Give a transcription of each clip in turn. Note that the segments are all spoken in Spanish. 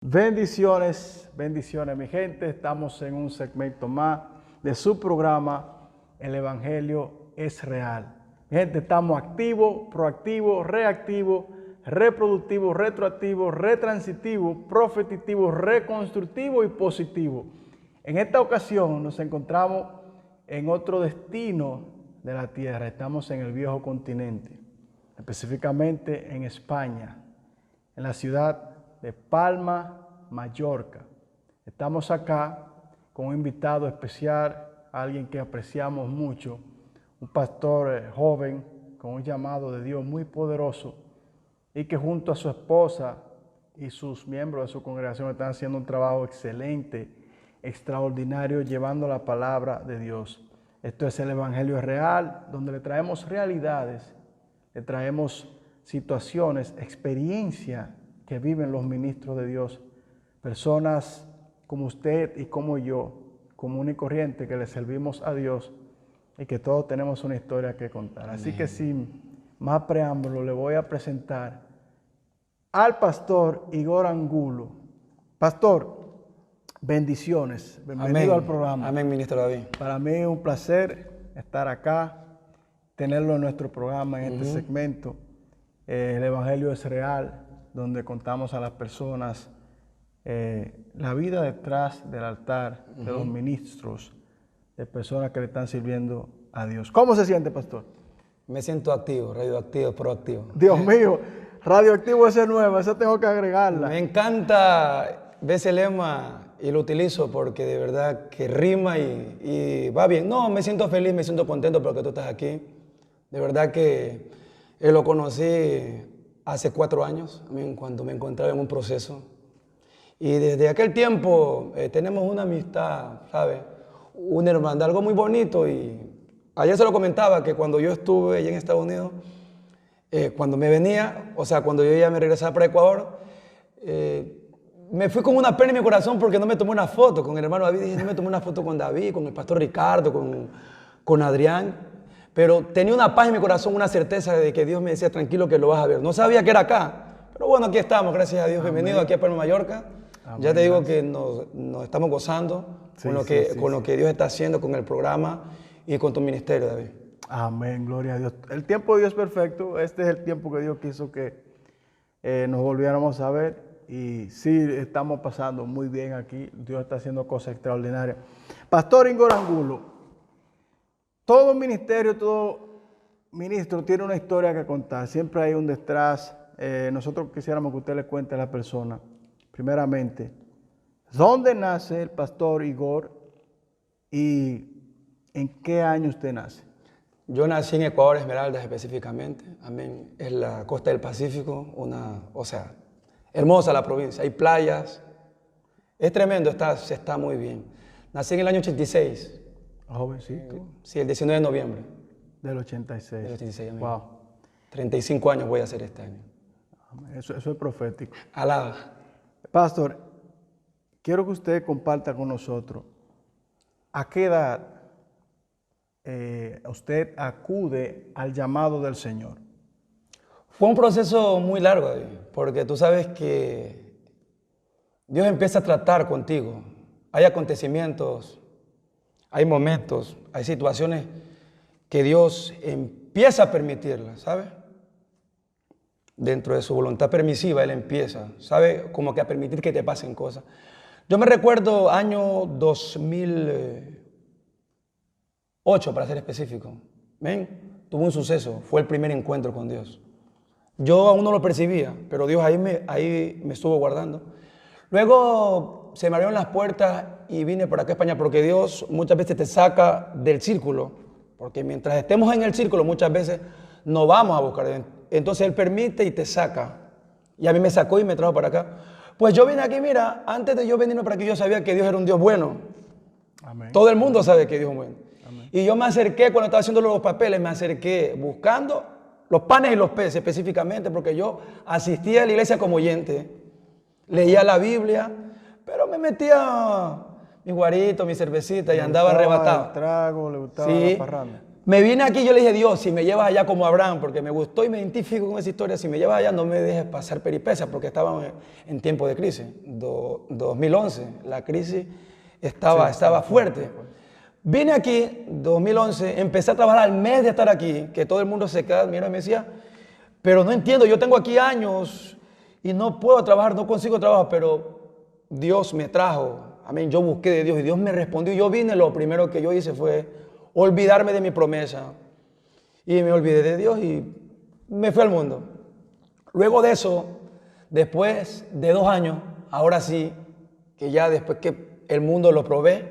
Bendiciones, bendiciones mi gente. Estamos en un segmento más de su programa El Evangelio es Real. Mi gente, estamos activos, proactivos, reactivos, reproductivos, retroactivos, retransitivos, profetitivos, reconstructivos y positivos. En esta ocasión nos encontramos en otro destino de la tierra. Estamos en el viejo continente, específicamente en España, en la ciudad de Palma, Mallorca. Estamos acá con un invitado especial, alguien que apreciamos mucho, un pastor joven con un llamado de Dios muy poderoso y que junto a su esposa y sus miembros de su congregación están haciendo un trabajo excelente, extraordinario, llevando la palabra de Dios. Esto es el Evangelio Real, donde le traemos realidades, le traemos situaciones, experiencia que viven los ministros de Dios, personas como usted y como yo, común y corriente, que le servimos a Dios y que todos tenemos una historia que contar. Amén. Así que sin más preámbulo, le voy a presentar al pastor Igor Angulo. Pastor, bendiciones, bienvenido al programa. Amén, ministro David. Para mí es un placer estar acá, tenerlo en nuestro programa, en este segmento. El Evangelio es Real, donde contamos a las personas la vida detrás del altar de los ministros, de personas que le están sirviendo a Dios. ¿Cómo se siente, pastor? Me siento activo, radioactivo, proactivo. Dios mío, radioactivo ese nuevo, esa tengo que agregarla. Me encanta ver ese lema y lo utilizo porque de verdad que rima y va bien. No, me siento feliz, me siento contento porque tú estás aquí. De verdad que lo conocí hace 4 años, cuando me encontraba en un proceso. Y desde aquel tiempo tenemos una amistad, ¿sabes? Una hermandad, algo muy bonito. Y ayer se lo comentaba que cuando yo estuve allá en Estados Unidos, cuando me venía, o sea, cuando yo ya me regresaba para Ecuador, me fui con una pena en mi corazón porque no me tomé una foto con el hermano David. Dije, no me tomé una foto con David, con el pastor Ricardo, con Adrián. Pero tenía una paz en mi corazón, una certeza de que Dios me decía, tranquilo que lo vas a ver. No sabía que era acá, pero bueno, aquí estamos, gracias a Dios. Amén. Bienvenido aquí a Palma, Mallorca. Amén. Ya te digo que nos estamos gozando con lo que Dios está haciendo con el programa y con tu ministerio, David. Amén, gloria a Dios. El tiempo de Dios es perfecto. Este es el tiempo que Dios quiso que nos volviéramos a ver. Y sí, estamos pasando muy bien aquí. Dios está haciendo cosas extraordinarias. Pastor Igor Angulo, todo ministerio, todo ministro tiene una historia que contar. Siempre hay un detrás. Nosotros quisiéramos que usted le cuente a la persona, primeramente, ¿dónde nace el pastor Igor y en qué año usted nace? Yo nací en Ecuador, Esmeraldas específicamente. Amén. Es la costa del Pacífico, hermosa la provincia. Hay playas. Es tremendo, se está muy bien. Nací en el año 86. Jovencito. Sí, el 19 de noviembre. Del 86. Del 86, amén. Wow. 35 años voy a hacer este año. Eso es profético. Alaba. Pastor, quiero que usted comparta con nosotros a qué edad usted acude al llamado del Señor. Fue un proceso muy largo, David, porque tú sabes que Dios empieza a tratar contigo. Hay acontecimientos, hay momentos, hay situaciones que Dios empieza a permitirlas, ¿sabes? Dentro de su voluntad permisiva, Él empieza, ¿sabe? Como que a permitir que te pasen cosas. Yo me recuerdo año 2008, para ser específico. ¿Ven? Tuve un suceso, fue el primer encuentro con Dios. Yo aún no lo percibía, pero Dios ahí me estuvo guardando. Luego se me abrieron las puertas y vine para acá a España porque Dios muchas veces te saca del círculo, porque mientras estemos en el círculo muchas veces no vamos a buscar. Entonces Él permite y te saca. Y a mí me sacó y me trajo para acá. Pues yo vine aquí, mira, antes de yo venirme para aquí yo sabía que Dios era un Dios bueno. Amén. Todo el mundo sabe que Dios es bueno. Amén. Y yo me acerqué, cuando estaba haciendo los papeles, me acerqué buscando los panes y los peces específicamente, porque yo asistía a la iglesia como oyente, leía la Biblia, pero me metía mi guarito, mi cervecita y andaba arrebatado. El trago, le gustaba la parranda. Me vine aquí y yo le dije, Dios, si me llevas allá como Abraham, porque me gustó y me identifico con esa historia, si me llevas allá no me dejes pasar peripecias, porque estábamos en tiempo de crisis, 2011, la crisis estaba fuerte. Vine aquí, 2011, empecé a trabajar al mes de estar aquí, que todo el mundo se queda mirando y me decía, pero no entiendo, yo tengo aquí años y no puedo trabajar, no consigo trabajo, pero Dios me trajo, amén, yo busqué de Dios y Dios me respondió. Yo vine, lo primero que yo hice fue olvidarme de mi promesa y me olvidé de Dios y me fui al mundo. Luego de eso, después de 2 años, ahora sí, que ya después que el mundo lo provee,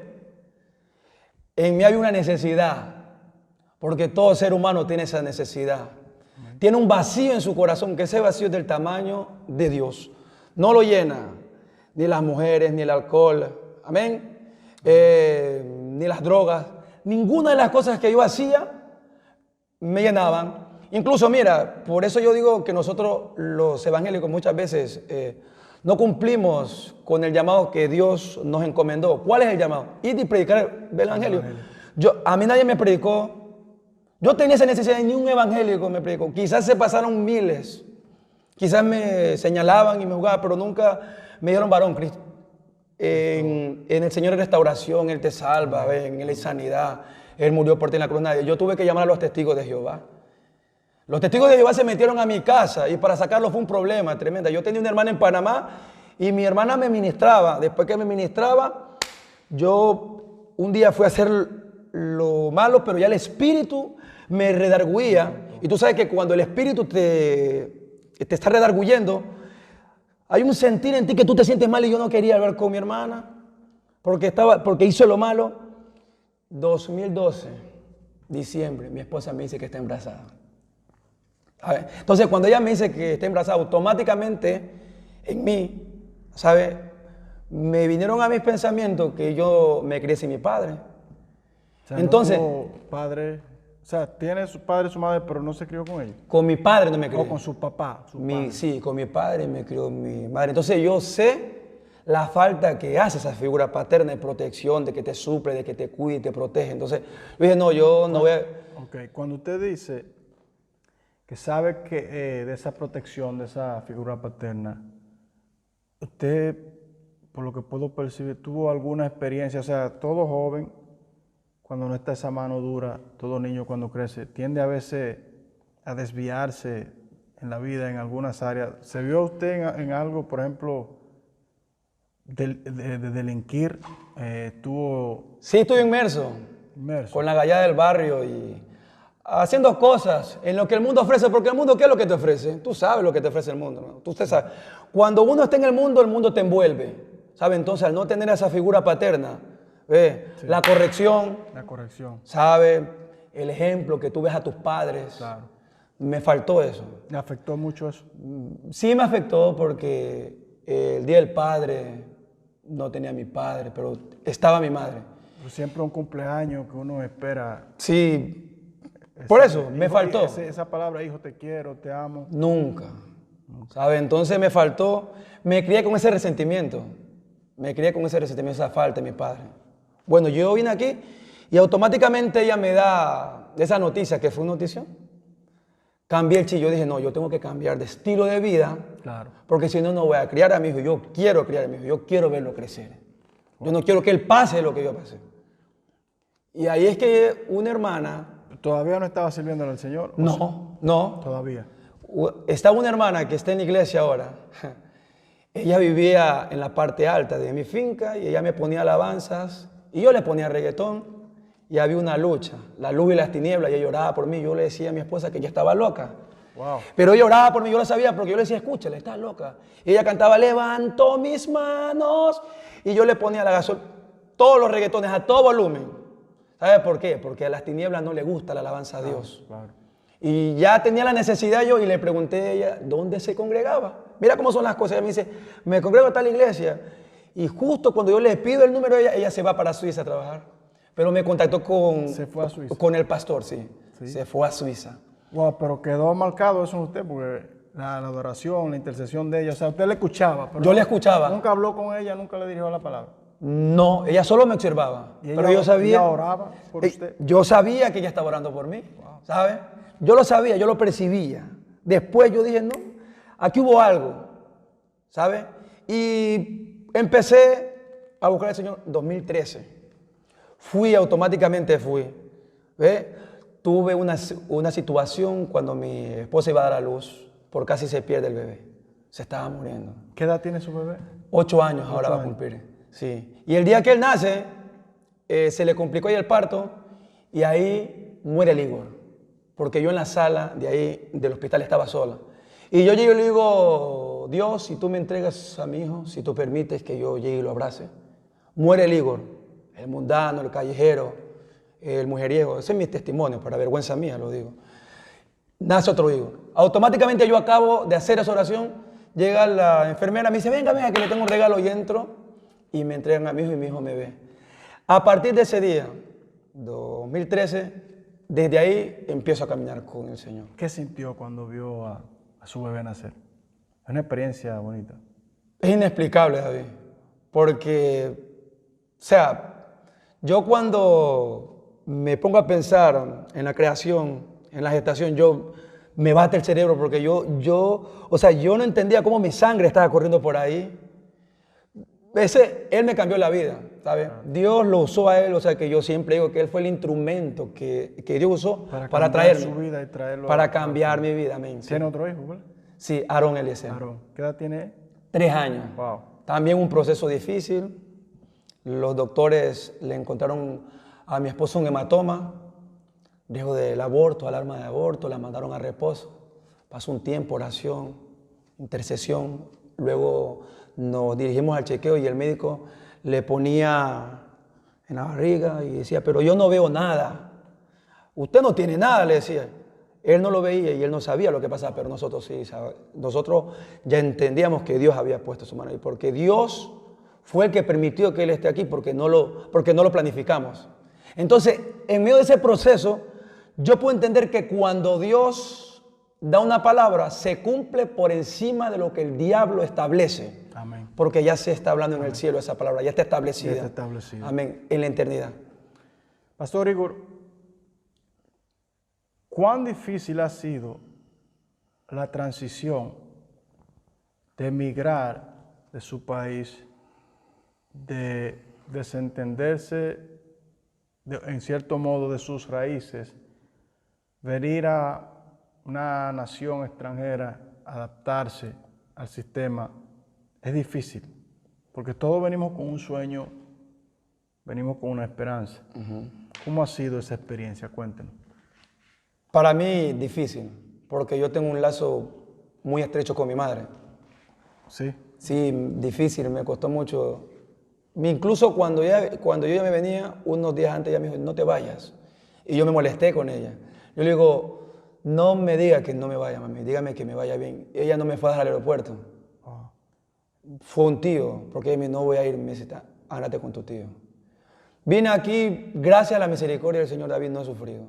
en mí había una necesidad, porque todo ser humano tiene esa necesidad. Tiene un vacío en su corazón, que ese vacío es del tamaño de Dios. No lo llena ni las mujeres, ni el alcohol, amén, ni las drogas. Ninguna de las cosas que yo hacía me llenaban. Incluso, mira, por eso yo digo que nosotros los evangélicos muchas veces no cumplimos con el llamado que Dios nos encomendó. ¿Cuál es el llamado? Ir y predicar el evangelio. A mí nadie me predicó. Yo tenía esa necesidad y ni un evangélico me predicó. Quizás se pasaron miles. Quizás me señalaban y me jugaban, pero nunca me dieron varón, Cristo. En el Señor de restauración, Él te salva, en Él hay sanidad. Él murió por ti en la cruz. Yo tuve que llamar a los testigos de Jehová. Los testigos de Jehová se metieron a mi casa y para sacarlo fue un problema tremendo. Yo tenía una hermana en Panamá y mi hermana me ministraba. Después que me ministraba, yo un día fui a hacer lo malo, pero ya el espíritu me redarguía. Y tú sabes que cuando el espíritu te está redarguyendo, hay un sentir en ti que tú te sientes mal y yo no quería hablar con mi hermana porque hizo lo malo. 2012, diciembre, mi esposa me dice que está embarazada. Entonces, cuando ella me dice que está embarazada, automáticamente en mí, ¿sabe? Me vinieron a mis pensamientos que yo me crié sin mi padre. O sea, entonces, no tuvo padre, o sea, tiene su padre y su madre, pero no se crió con ellos. Con mi padre no me crié. O con su papá. Sí, con mi padre me crió mi madre. Entonces yo sé la falta que hace esa figura paterna de protección, de que te suple, de que te cuide, te protege. Entonces yo dije, no, yo no voy a... Ok, cuando usted dice que sabe que de esa protección, de esa figura paterna, usted, por lo que puedo percibir, tuvo alguna experiencia, o sea, todo joven, cuando no está esa mano dura, todo niño cuando crece, tiende a veces a desviarse en la vida en algunas áreas. ¿Se vio usted en algo, por ejemplo, de delinquir? Sí, estuve inmerso con la gallada del barrio y haciendo cosas en lo que el mundo ofrece, porque el mundo, ¿qué es lo que te ofrece? Tú sabes lo que te ofrece el mundo, ¿no? Usted sabe. Cuando uno está en el mundo te envuelve, ¿sabe? Entonces, al no tener esa figura paterna, ¿ve? Sí. La corrección, ¿sabe? El ejemplo que tú ves a tus padres, claro. Me faltó eso. ¿Me afectó mucho eso? Sí me afectó porque el día del padre no tenía a mi padre, pero estaba mi madre. Pero siempre un cumpleaños que uno espera. Sí. Por eso, me faltó. Esa palabra, hijo, te quiero, te amo. Nunca. ¿Sabe? Entonces me faltó, me crié con ese resentimiento. Esa falta de mi padre. Bueno, yo vine aquí y automáticamente ella me da esa noticia, que fue una noticia. Cambié el chip, yo dije, no, yo tengo que cambiar de estilo de vida. Claro. Porque si no, no voy a criar a mi hijo. Yo quiero criar a mi hijo, yo quiero verlo crecer. Yo no quiero que él pase lo que yo pasé. Y ahí es que una hermana... ¿Todavía no estaba sirviéndole al Señor? No. Todavía. Está una hermana que está en la iglesia ahora. Ella vivía en la parte alta de mi finca y ella me ponía alabanzas y yo le ponía reggaetón y había una lucha, la luz y las tinieblas. Ella lloraba por mí. Yo le decía a mi esposa que ella estaba loca. Wow. Pero ella lloraba por mí, yo lo sabía porque yo le decía, escúchale, estás loca. Y ella cantaba, levanto mis manos. Y yo le ponía la gasolina, todos los reggaetones a todo volumen. ¿Sabe por qué? Porque a las tinieblas no le gusta la alabanza a Dios. Claro. Y ya tenía la necesidad yo y le pregunté a ella, ¿dónde se congregaba? Mira cómo son las cosas. Ella me dice, me congrego a tal iglesia. Y justo cuando yo le pido el número de ella, ella se va para Suiza a trabajar. Pero me contactó con el pastor, sí. Se fue a Suiza. Wow, pero quedó marcado eso en usted, porque la adoración, la intercesión de ella, o sea, usted le escuchaba. Pero yo le escuchaba. Nunca habló con ella, nunca le dirigió la palabra. No, ella solo me observaba. ¿Y Pero yo sabía. ella oraba por usted? Yo sabía que ella estaba orando por mí, ¿sabes? Yo lo sabía, yo lo percibía. Después yo dije, no, aquí hubo algo, ¿sabes? Y empecé a buscar al Señor en 2013. Automáticamente fui. ¿Ves? Tuve una situación cuando mi esposa iba a dar a luz, por casi se pierde el bebé. Se estaba muriendo. ¿Qué edad tiene su bebé? 8 años ahora va a cumplir. Sí. Y el día que él nace, se le complicó ahí el parto y ahí muere el Igor. Porque yo en la sala de ahí, del hospital, estaba sola. Y yo llego y le digo, Dios, si tú me entregas a mi hijo, si tú permites que yo llegue y lo abrace, muere el Igor, el mundano, el callejero, el mujeriego. Ese es mi testimonio, para vergüenza mía lo digo. Nace otro Igor. Automáticamente yo acabo de hacer esa oración, llega la enfermera, me dice, venga, que le tengo un regalo, y entro y me entregan a mi hijo y mi hijo me ve. A partir de ese día, 2013, desde ahí empiezo a caminar con el Señor. ¿Qué sintió cuando vio a su bebé nacer? Es una experiencia bonita. Es inexplicable, David, porque, o sea, yo cuando me pongo a pensar en la creación, en la gestación, me bate el cerebro porque yo no entendía cómo mi sangre estaba corriendo por ahí. Él me cambió la vida, ¿sabes? Dios lo usó a él, o sea que yo siempre digo que él fue el instrumento que Dios usó para traerme, su vida y traerlo para cambiar mi vida. Amén. ¿Tiene otro hijo, verdad? Sí, Aarón Eliezer. Aarón. ¿Qué edad tiene? 3 años. Wow. También un proceso difícil. Los doctores le encontraron a mi esposo un hematoma. Dejó del aborto, alarma de aborto, la mandaron a reposo. Pasó un tiempo, oración, intercesión. Luego nos dirigimos al chequeo y el médico le ponía en la barriga y decía, pero yo no veo nada. Usted no tiene nada, le decía. Él no lo veía y él no sabía lo que pasaba, pero nosotros sí, ¿sabes? Nosotros ya entendíamos que Dios había puesto su mano ahí, porque Dios fue el que permitió que él esté aquí, porque no lo planificamos. Entonces, en medio de ese proceso, yo puedo entender que cuando Dios da una palabra, se cumple por encima de lo que el diablo establece. Amén. Porque ya se está hablando en el cielo esa palabra, ya está establecida. Ya está establecida. Amén, en la eternidad. Pastor Igor, ¿cuán difícil ha sido la transición de emigrar de su país, de desentenderse en cierto modo de sus raíces, venir a una nación extranjera, adaptarse al sistema? Es difícil, porque todos venimos con un sueño, venimos con una esperanza. ¿Cómo ha sido esa experiencia? Cuéntenos. Para mí difícil, porque yo tengo un lazo muy estrecho con mi madre. Sí. Sí, difícil, me costó mucho. Incluso cuando yo ya me venía, unos días antes ella me dijo, no te vayas. Y yo me molesté con ella. Yo le digo, no me diga que no me vaya, mami, dígame que me vaya bien. Ella no me fue a dejar al aeropuerto. Fue un tío, porque ella me dijo, no voy a ir, me dice, ándate con tu tío. Vine aquí, gracias a la misericordia del Señor David, no he sufrido.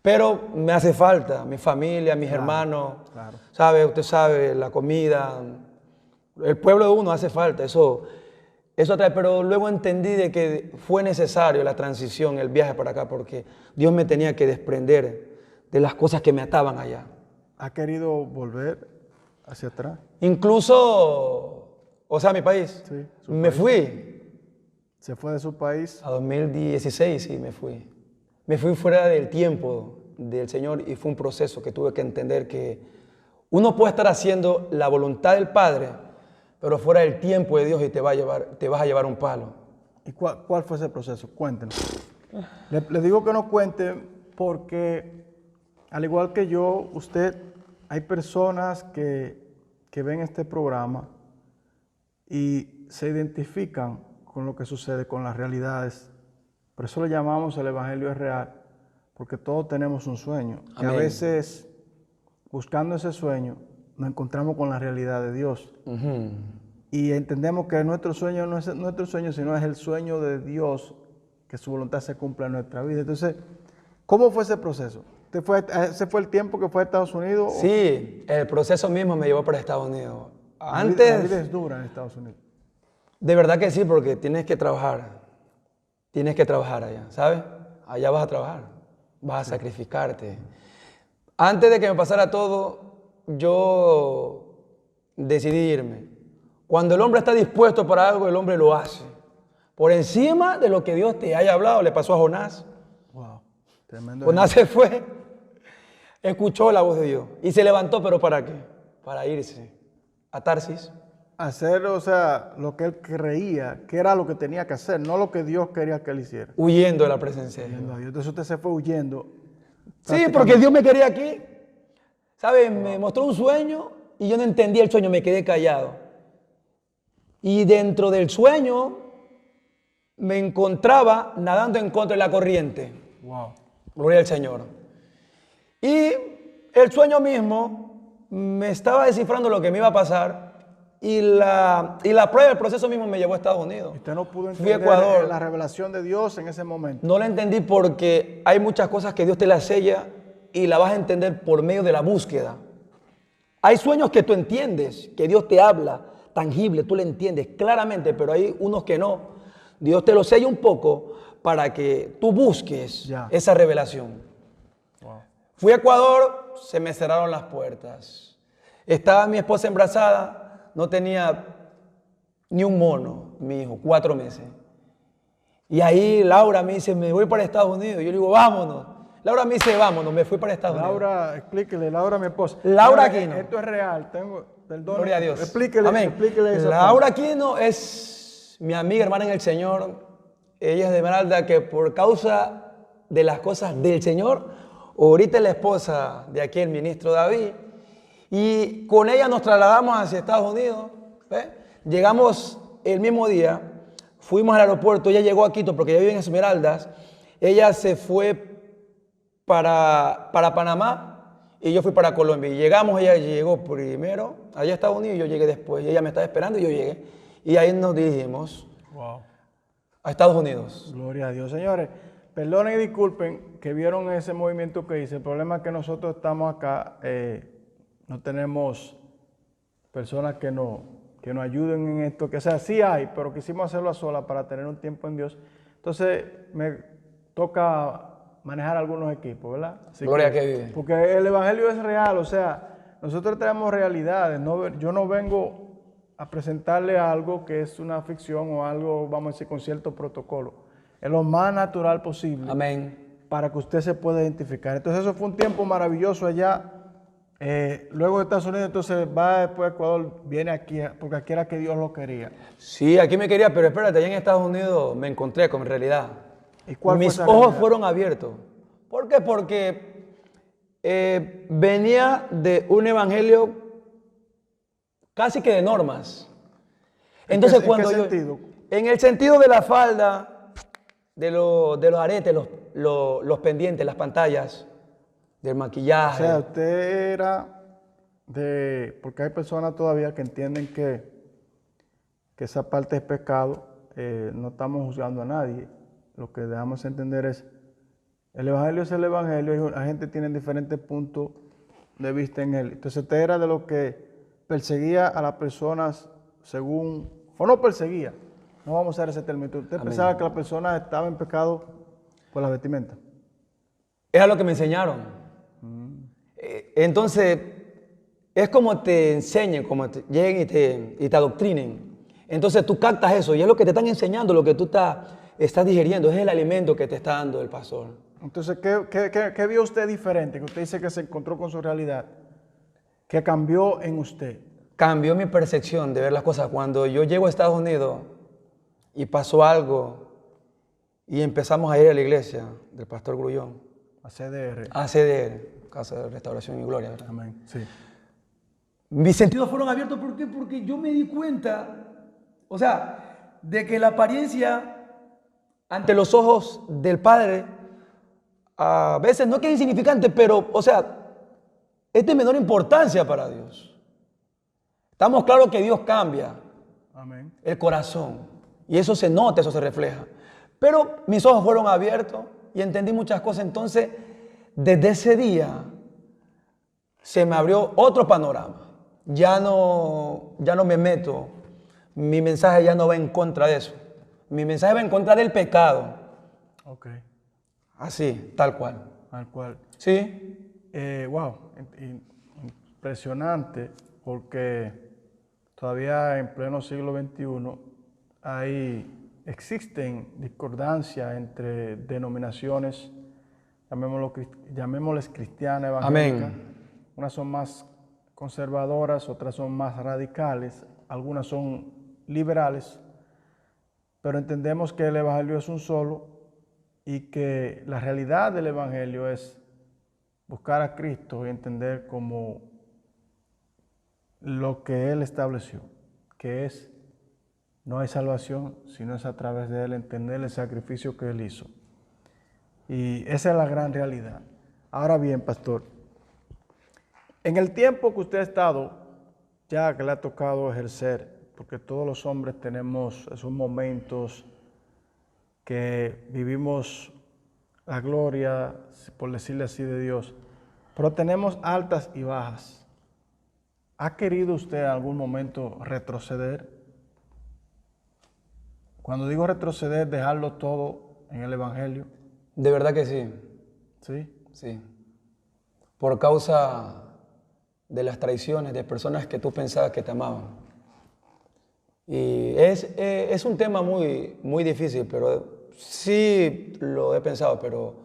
Pero me hace falta mi familia, mis hermanos, claro. ¿sabe? Usted sabe, la comida, el pueblo de uno hace falta, eso trae. Pero luego entendí de que fue necesario la transición, el viaje para acá, porque Dios me tenía que desprender de las cosas que me ataban allá. ¿Ha querido volver hacia atrás? Incluso, o sea, mi país, Sí, me fui. ¿Se fue de su país? A 2016, sí, me fui. Me fui fuera del tiempo del Señor y fue un proceso que tuve que entender que uno puede estar haciendo la voluntad del Padre, pero fuera del tiempo de Dios y te vas a llevar un palo. ¿Y cuál fue ese proceso? Cuéntenos. Le digo que no cuente porque, al igual que yo, hay personas que ven este programa y se identifican con lo que sucede, con las realidades. Por eso le llamamos el Evangelio es real, porque todos tenemos un sueño. Y a veces, buscando ese sueño, nos encontramos con la realidad de Dios. Y entendemos que nuestro sueño no es nuestro sueño, sino es el sueño de Dios, que su voluntad se cumpla en nuestra vida. Entonces, ¿cómo fue ese proceso? ¿Ese fue el tiempo que fue a Estados Unidos? Sí, el proceso mismo me llevó para Estados Unidos. La vida es dura en Estados Unidos. De verdad que sí, porque tienes que trabajar. Tienes que trabajar allá, ¿sabes? Allá vas a trabajar, vas a sacrificarte. Antes de que me pasara todo, yo decidí irme. Cuando el hombre está dispuesto para algo, el hombre lo hace. Por encima de lo que Dios te haya hablado, le pasó a Jonás. Wow, tremendo. Jonás se fue, escuchó la voz de Dios y se levantó, pero ¿para qué? Para irse a Tarsis. Hacer, o sea, lo que él creía que era lo que tenía que hacer, no lo que Dios quería que él hiciera. Huyendo de la presencia de Dios. Entonces usted se fue huyendo. Sí, porque Dios me quería aquí. ¿Sabe? Me mostró un sueño y yo no entendí el sueño, me quedé callado. Y dentro del sueño me encontraba nadando en contra de la corriente. Wow. Gloria al Señor. Y el sueño mismo me estaba descifrando lo que me iba a pasar. Y la prueba del proceso mismo me llevó a Estados Unidos. Usted no pudo Fui a entender Ecuador. la revelación de Dios en ese momento. No la entendí porque hay muchas cosas que Dios te las sella y la vas a entender por medio de la búsqueda. Hay sueños que tú entiendes, que Dios te habla, tangible, tú le entiendes claramente, pero hay unos que no. Dios te lo sella un poco para que tú busques esa revelación. Wow. Fui a Ecuador, se me cerraron las puertas. Estaba mi esposa embarazada. No tenía ni un mono, mi hijo, 4 meses. Y ahí Laura me dice, me voy para Estados Unidos. Yo le digo, vámonos. Laura me dice, vámonos, me fui para Estados Unidos. Laura, explíquele, Laura, mi esposa. Laura Aquino. Esto es real, perdón. Gloria a Dios. Explíquele, Amén. explíquele esa Laura Aquino es mi amiga, hermana en el Señor. Ella es de Esmeralda, que por causa de las cosas del Señor, ahorita es la esposa de aquí el ministro David. Y con ella nos trasladamos hacia Estados Unidos. ¿Ve? Llegamos el mismo día, fuimos al aeropuerto, ella llegó a Quito porque ella vive en Esmeraldas. Ella se fue para Panamá y yo fui para Colombia. Y llegamos, ella llegó primero allá a Estados Unidos y yo llegué después. Y ella me estaba esperando y yo llegué. Y ahí nos dirigimos a Estados Unidos. Gloria a Dios. Señores, perdonen y disculpen que vieron ese movimiento que hice. El problema es que nosotros estamos acá, no tenemos personas que nos ayuden en esto. Que, o sea, sí hay, pero quisimos hacerlo a solas para tener un tiempo en Dios. Entonces, me toca manejar algunos equipos, ¿verdad? Así Gloria que vive. Porque el Evangelio es real, o sea, nosotros tenemos realidades. Yo no vengo a presentarle algo que es una ficción o algo, vamos a decir, con cierto protocolo. Es lo más natural posible. Amén. Para que usted se pueda identificar. Entonces, eso fue un tiempo maravilloso allá. Luego de Estados Unidos, entonces va después a Ecuador, viene aquí, porque aquí era que Dios lo quería. Sí, aquí me quería, pero espérate, allá en Estados Unidos me encontré con realidad. ¿Y cuál Mis fue esa ojos realidad? fueron abiertos. ¿Por qué? Porque venía de un evangelio casi que de normas. Entonces, ¿En qué cuando sentido? en el sentido de la falda, de los aretes, los pendientes, las pantallas, del O maquillaje. sea, usted era porque hay personas todavía que entienden que esa parte es pecado. No estamos juzgando a nadie. Lo que dejamos entender es, el Evangelio es el Evangelio y la gente tiene diferentes puntos de vista en él. Entonces usted era de los que perseguía a las personas según, o no perseguía, no vamos a usar ese término. Usted Amén. pensaba que la persona estaba en pecado por la vestimenta. Era lo que me enseñaron. Entonces, es como te enseñen, como lleguen y te adoctrinen. Entonces tú captas eso y es lo que te están enseñando, lo que tú estás digiriendo, es el alimento que te está dando el pastor. Entonces, ¿qué vio usted diferente? Que usted dice que se encontró con su realidad. ¿Qué cambió en usted? Cambió mi percepción de ver las cosas. Cuando yo llego a Estados Unidos y pasó algo y empezamos a ir a la iglesia del pastor Grullón, A CDR. a CDR, Casa de Restauración y Gloria, ¿verdad? Amén. Sí. Mis sentidos fueron abiertos, ¿por qué? Porque yo me di cuenta, o sea, de que la apariencia ante los ojos del Padre a veces no es que es insignificante, pero, o sea, es de menor importancia para Dios. Estamos claros que Dios cambia Amén. el corazón y eso se nota, eso se refleja. Pero mis ojos fueron abiertos y entendí muchas cosas. Entonces, desde ese día se me abrió otro panorama. Ya no me meto mi mensaje ya no va en contra de eso. Mi mensaje va en contra del pecado. Ok, Así, tal cual. al cual. Sí, Wow, impresionante, porque todavía en pleno siglo XXI existen discordancias entre denominaciones, llamémosles cristianas, evangélicas. amén. Unas son más conservadoras, otras son más radicales, algunas son liberales, pero entendemos que el Evangelio es un solo y que la realidad del Evangelio es buscar a Cristo y entender como lo que Él estableció, que es, no hay salvación, sino es a través de Él entender el sacrificio que Él hizo. Y esa es la gran realidad. Ahora bien, pastor, en el tiempo que usted ha estado, ya que le ha tocado ejercer, porque todos los hombres tenemos esos momentos que vivimos la gloria, por decirle así, de Dios, pero tenemos altas y bajas. ¿Ha querido usted en algún momento retroceder? Cuando digo retroceder, dejarlo todo en el Evangelio. De verdad que sí, ¿Sí? sí. Por causa de las traiciones de personas que tú pensabas que te amaban. Y es un tema muy, muy difícil, pero sí lo he pensado, pero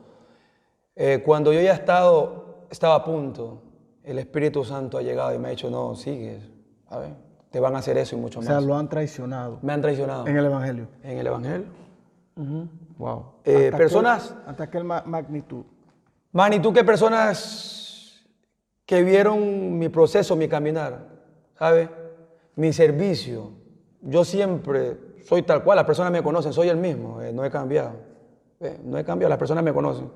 cuando yo ya estaba a punto, el Espíritu Santo ha llegado y me ha dicho, no, sigues, a ver, te van a hacer eso y mucho O sea, más. lo han traicionado Me han traicionado en el Evangelio. en el Evangelio. Wow. Personas, Hasta aquel magnitud. magnitud que personas que vieron mi proceso, mi caminar, ¿sabes? Mi servicio. Yo siempre soy tal cual, las personas me conocen, soy el mismo, no he cambiado. No he cambiado, las personas me conocen.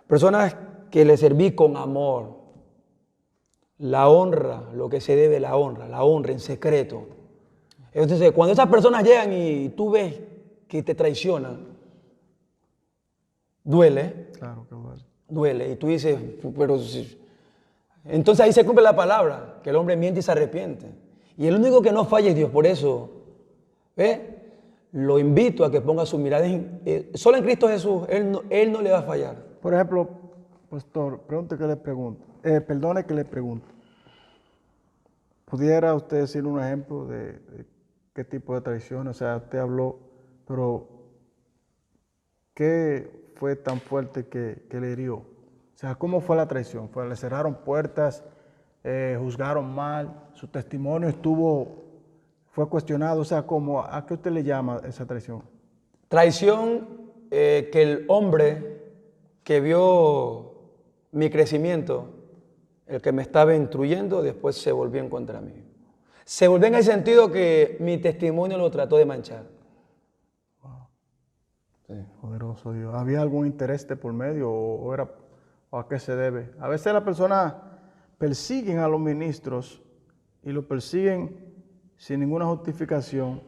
Personas que le serví con amor. La honra, lo que se debe la honra en secreto. Entonces, cuando esas personas llegan y tú ves que te traicionan, duele, Claro que vale. duele. Y tú dices, pero si... Entonces ahí se cumple la palabra, que el hombre miente y se arrepiente. Y el único que no falla es Dios. Por eso, lo invito a que ponga su mirada solo en Cristo Jesús. Él no le va a fallar. Por ejemplo, pastor, perdone que le pregunte. ¿Pudiera usted decir un ejemplo de qué tipo de traición? O sea, usted habló, pero ¿qué fue tan fuerte que le hirió? O sea, ¿cómo fue la traición? ¿Le cerraron puertas? ¿Juzgaron mal? ¿Su testimonio fue cuestionado? O sea, ¿a qué usted le llama esa traición? Traición que el hombre que vio mi crecimiento, el que me estaba instruyendo, después se volvió en contra mí. Se volvió en el sentido que mi testimonio lo trató de manchar. Sí. Poderoso Dios. ¿Había algún interés de por medio o a qué se debe? A veces las personas persiguen a los ministros y los persiguen sin ninguna justificación,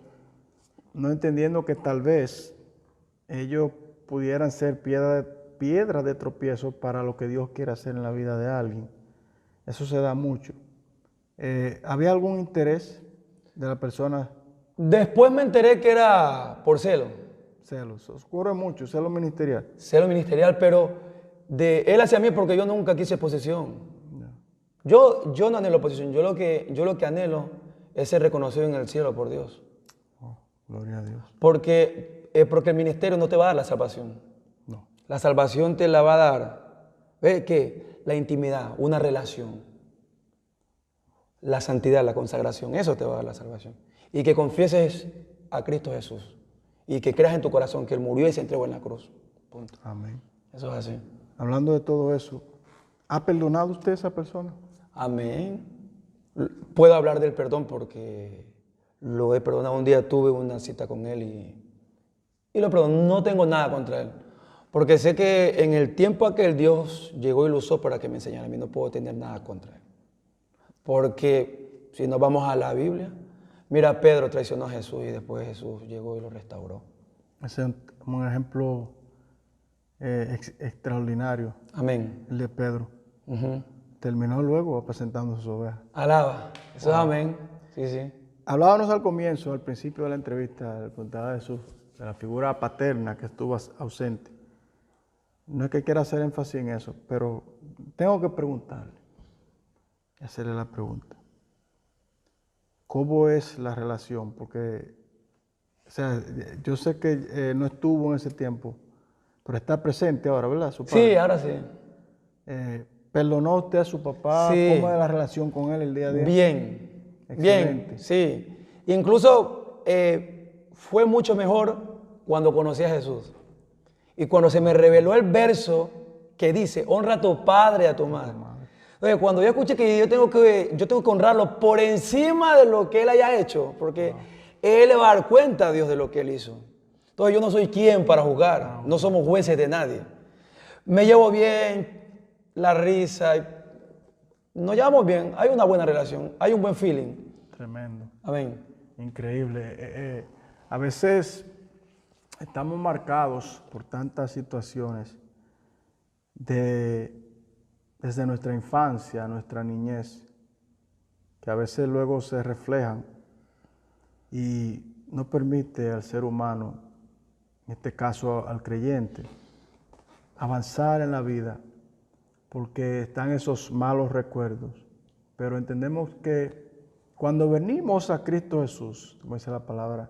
no entendiendo que tal vez ellos pudieran ser piedra de tropiezo para lo que Dios quiere hacer en la vida de alguien. Eso se da mucho. ¿Había algún interés de la persona? Después me enteré que era por celo. Celos. Ocurre mucho, celo ministerial. Celo ministerial, pero de él hacia mí porque yo nunca quise posesión. Yo no anhelo posesión, yo lo que anhelo es ser reconocido en el cielo por Dios. Oh, gloria a Dios. Porque el ministerio no te va a dar la salvación. No. La salvación te la va a dar, ¿ves qué? La intimidad, una relación. La santidad, la consagración, eso te va a dar la salvación. Y que confieses a Cristo Jesús. Y que creas en tu corazón que Él murió y se entregó en la cruz. Punto. Amén. Eso es así. Hablando de todo eso, ¿ha perdonado usted a esa persona? Amén. Puedo hablar del perdón porque lo he perdonado. Un día tuve una cita con Él y lo perdoné. No tengo nada contra Él. Porque sé que en el tiempo aquel Dios llegó y lo usó para que me enseñara. A mí no puedo tener nada contra Él. Porque si nos vamos a la Biblia, mira, Pedro traicionó a Jesús y después Jesús llegó y lo restauró. Ese es un ejemplo extraordinario, Amén. el de Pedro. Uh-huh. Terminó luego presentando sus ovejas. Alaba. Eso es amén. Sí, sí. hablábamos al comienzo, al principio de la entrevista, le contaba de la figura paterna que estuvo ausente. No es que quiera hacer énfasis en eso, pero tengo que preguntarle, hacerle la pregunta. ¿Cómo es la relación? Porque, o sea, yo sé que no estuvo en ese tiempo, pero está presente ahora, ¿verdad? Su padre. Sí, ahora sí. ¿Perdonó usted a su papá? Sí. ¿Cómo es la relación con él el día a día? Bien, Excelente. bien, sí. Incluso fue mucho mejor cuando conocí a Jesús. Y cuando se me reveló el verso que dice, honra a tu padre y a tu madre. Entonces, cuando yo escuché que yo tengo que honrarlo por encima de lo que él haya hecho, porque él le va a dar cuenta a Dios de lo que él hizo. Entonces, yo no soy quien para juzgar, no somos jueces de nadie. Me llevo bien, la risa, nos llevamos bien, hay una buena relación, hay un buen feeling. Tremendo. Amén. Increíble. A veces estamos marcados por tantas situaciones desde nuestra infancia, nuestra niñez, que a veces luego se reflejan y no permite al ser humano, en este caso al creyente, avanzar en la vida porque están esos malos recuerdos. Pero entendemos que cuando venimos a Cristo Jesús, como dice la palabra,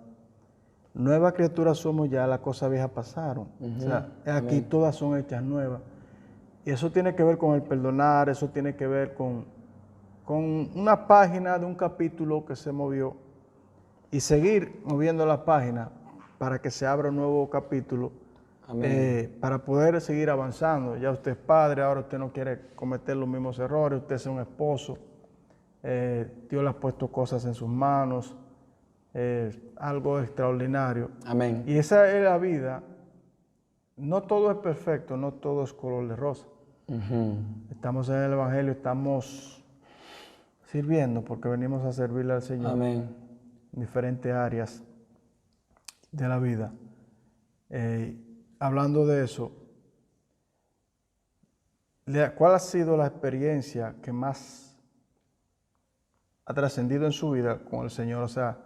nueva criatura somos ya, las cosas viejas pasaron. O sea, aquí todas son hechas nuevas. Y eso tiene que ver con el perdonar, eso tiene que ver con una página de un capítulo que se movió y seguir moviendo la página para que se abra un nuevo capítulo, para poder seguir avanzando. Ya usted es padre, ahora usted no quiere cometer los mismos errores, usted es un esposo, Dios le ha puesto cosas en sus manos, algo extraordinario. Amén. Y esa es la vida. No todo es perfecto, no todo es color de rosa. Estamos en el Evangelio, estamos sirviendo porque venimos a servirle al Señor. Amén. En diferentes áreas de la vida. Hablando de eso, ¿cuál ha sido la experiencia que más ha trascendido en su vida con el Señor? O sea,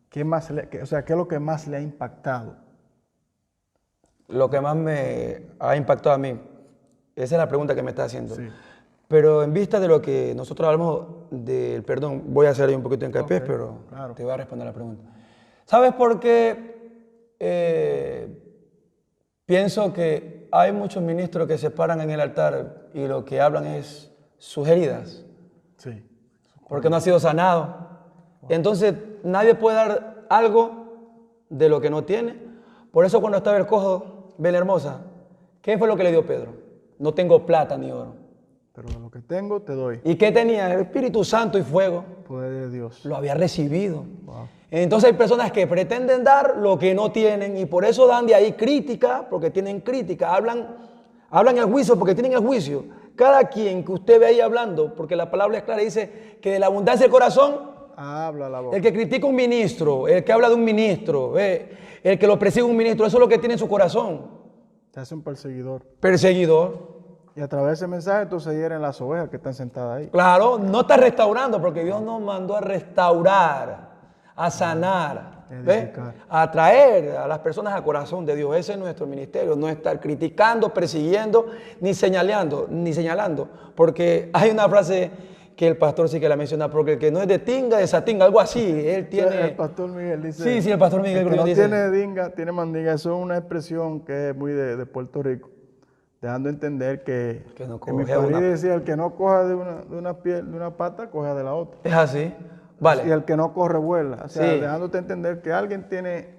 ¿qué es lo que más le ha impactado? Lo que más me ha impactado a mí, esa es la pregunta que me está haciendo. Sí. Pero en vista de lo que nosotros hablamos del perdón, voy a hacer ahí un poquito de hincapié, pero claro. te voy a responder la pregunta. ¿Sabes por qué? Pienso que hay muchos ministros que se paran en el altar y lo que hablan es sus heridas. Sí. Porque no ha sido sanado. Entonces, nadie puede dar algo de lo que no tiene. Por eso cuando estaba el cojo, Belén Hermosa, ¿qué fue lo que le dio Pedro? No tengo plata ni oro. Pero de lo que tengo te doy. ¿Y qué tenía? El Espíritu Santo y fuego. Poder de Dios. Lo había recibido. Wow. Entonces hay personas que pretenden dar lo que no tienen y por eso dan de ahí crítica, porque tienen crítica. Hablan el juicio porque tienen el juicio. Cada quien que usted ve ahí hablando, porque la palabra es clara, dice que de la abundancia del corazón, habla la boca. el que critica a un ministro, el que habla de un ministro, el que lo persigue un ministro, eso es lo que tiene en su corazón. Te hace un perseguidor. Perseguidor. Y a través de ese mensaje entonces hieren las ovejas que están sentadas ahí. Claro, no está restaurando porque Dios nos mandó a restaurar, a sanar, a traer a las personas al corazón de Dios. Ese es nuestro ministerio, no estar criticando, persiguiendo, ni señalando. Porque hay una frase que el pastor sí que la menciona, porque el que no es de tinga, desatinga, algo así. Él tiene... El pastor Miguel dice... Sí, el pastor Miguel el que no dice... tiene dinga, tiene mandinga. Eso es una expresión que es muy de Puerto Rico. Dejando a entender que no mi padre decía, el que no coja de una pata, coja de la otra. Es así. Vale. Y el que no corre, vuela. O sea, dejándote entender que alguien tiene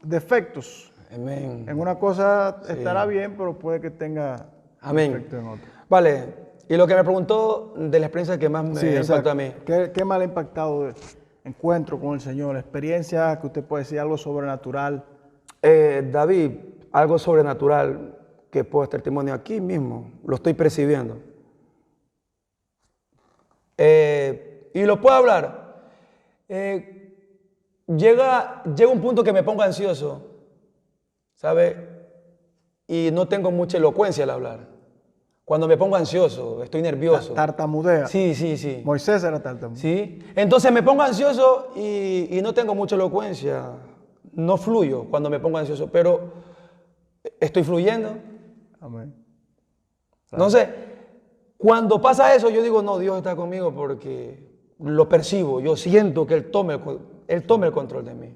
defectos. Amén. En una cosa estará bien, pero puede que tenga defectos en otra. Vale. Y lo que me preguntó de la experiencia que más me impactó a mí. ¿Qué más le ha impactado de encuentro con el Señor? Experiencia que usted puede decir, algo sobrenatural. David, algo sobrenatural que puedo dar testimonio aquí mismo, lo estoy percibiendo. Y lo puedo hablar. Llega un punto que me pongo ansioso, ¿sabe? Y no tengo mucha elocuencia al hablar. Cuando me pongo ansioso, estoy nervioso. Tartamudea. Sí, sí, sí. Moisés era tartamudo. Sí. Entonces me pongo ansioso y no tengo mucha elocuencia. No fluyo cuando me pongo ansioso, pero estoy fluyendo. Amén. Entonces, cuando pasa eso, yo digo, no, Dios está conmigo porque lo percibo. Yo siento que Él tome el control de mí.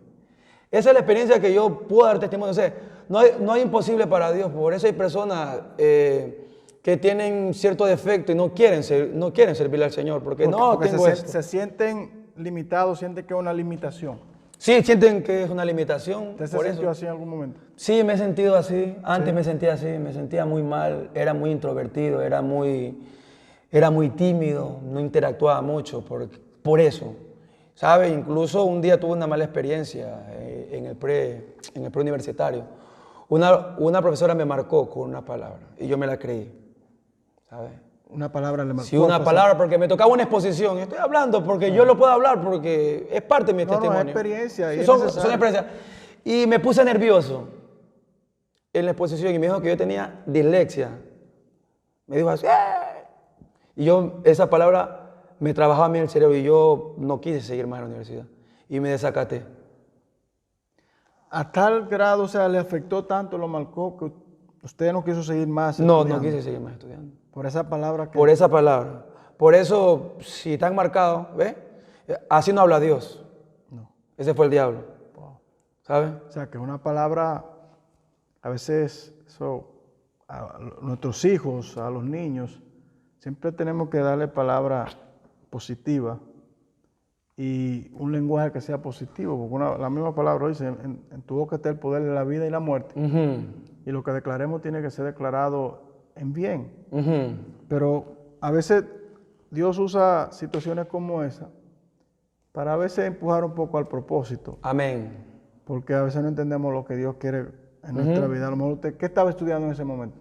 Esa es la experiencia que yo puedo dar testimonio. O sea, no hay imposible para Dios. Por eso hay personas que tienen cierto defecto y no quieren servirle al Señor. Porque Porque tengo esto. se sienten limitados, sienten que es una limitación. Sí, sienten que es una limitación. ¿Usted se sintió así en algún momento? Sí, me he sentido así. Antes me sentía así, me sentía muy mal. Era muy introvertido, era muy tímido, no interactuaba mucho por eso. ¿Sabe? Incluso un día tuve una mala experiencia en el preuniversitario. Una profesora me marcó con una palabra y yo me la creí. ¿Sabe? Una palabra le marcó. Sí, una palabra, porque me tocaba una exposición. Estoy hablando porque yo lo puedo hablar, porque es parte de mi testimonio. No, es experiencia. Sí, son experiencias. Y me puse nervioso en la exposición y me dijo que yo tenía dislexia. Me dijo así. Y esa palabra me trabajaba a mí en el cerebro y yo no quise seguir más en la universidad. Y me desacaté. A tal grado, o sea, le afectó tanto, lo marcó, que usted no quiso seguir más No estudiando. quise seguir más estudiando. Por esa palabra que... Por esa palabra. Por eso, si están marcados, ¿ves? Así no habla Dios. No. Ese fue el diablo. Wow. ¿Sabes? O sea, que una palabra, a veces, a nuestros hijos, a los niños, siempre tenemos que darle palabra positiva y un lenguaje que sea positivo, porque la misma palabra dice, en tu boca está el poder de la vida y la muerte. Y lo que declaremos tiene que ser declarado en bien. Pero a veces Dios usa situaciones como esa para a veces empujar un poco al propósito. Amén. Porque a veces no entendemos lo que Dios quiere en nuestra vida. A lo mejor usted, ¿qué estaba estudiando en ese momento?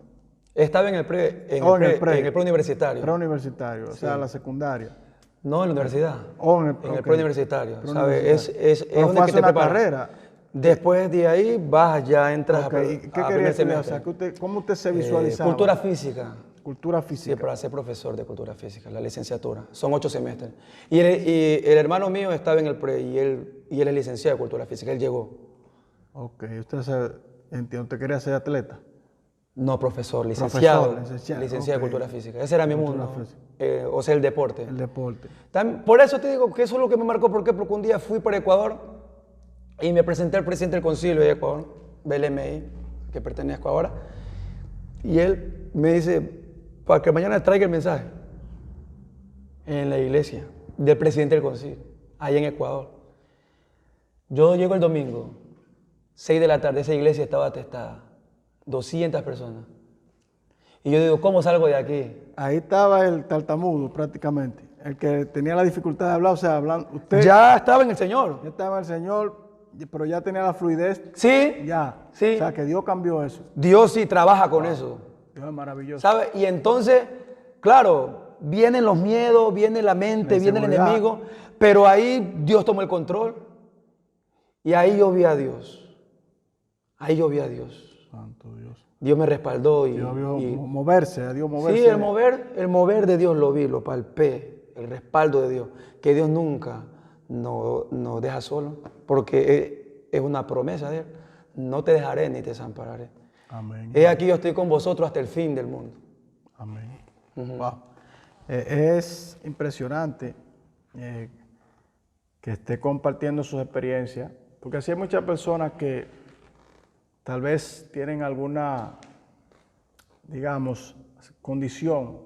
Estaba en el preuniversitario. Preuniversitario, o sea, la secundaria. No, en la universidad. En el preuniversitario. ¿Sabes? Es Pero donde fue que te una preparan. carrera. Después de ahí entras ¿Y qué quería estudiar? O sea, ¿cómo usted se visualizaba? Cultura física. Cultura Sí, física. para ser profesor de cultura física, la licenciatura. Son 8 semestres. Y el hermano mío estaba en el pre y él es licenciado de cultura física. Él llegó. Ok, entiendo, ¿usted quería ser atleta? No, profesor, licenciado. ok. Licenciado de cultura física. Ese era mi mundo. O sea, el deporte. El deporte. Por eso te digo que eso es lo que me marcó. ¿Por qué? Porque un día fui para Ecuador y me presenté al presidente del concilio de Ecuador, BLMI, que pertenezco ahora. Y él me dice, para que mañana traiga el mensaje en la iglesia del presidente del concilio, allá en Ecuador. Yo llego el domingo, 6 de la tarde, esa iglesia estaba atestada, 200 personas. Y yo digo, ¿cómo salgo de aquí? Ahí estaba el tartamudo prácticamente, el que tenía la dificultad de hablar, o sea, hablando, usted Ya estaba en el Señor. ya estaba el Señor, pero ya tenía la fluidez. Sí, Ya. sí. O sea, que Dios cambió eso. Dios sí trabaja con eso. Dios es maravilloso. ¿Sabe? Y entonces, claro, vienen los miedos, viene la mente, La viene el inseguridad. enemigo, pero ahí Dios tomó el control y ahí yo vi a Dios. Ahí yo vi a Dios. Santo Dios. Dios me respaldó Dios vio moverse, a Dios moverse. Sí, el mover de Dios lo vi, lo palpé, el respaldo de Dios, que Dios nunca nos deja solo, porque es una promesa de Él. No te dejaré ni te desampararé. Amén. He aquí yo estoy con vosotros hasta el fin del mundo. Amén. Wow. Es impresionante que esté compartiendo sus experiencias, porque así hay muchas personas que tal vez tienen alguna, digamos, condición,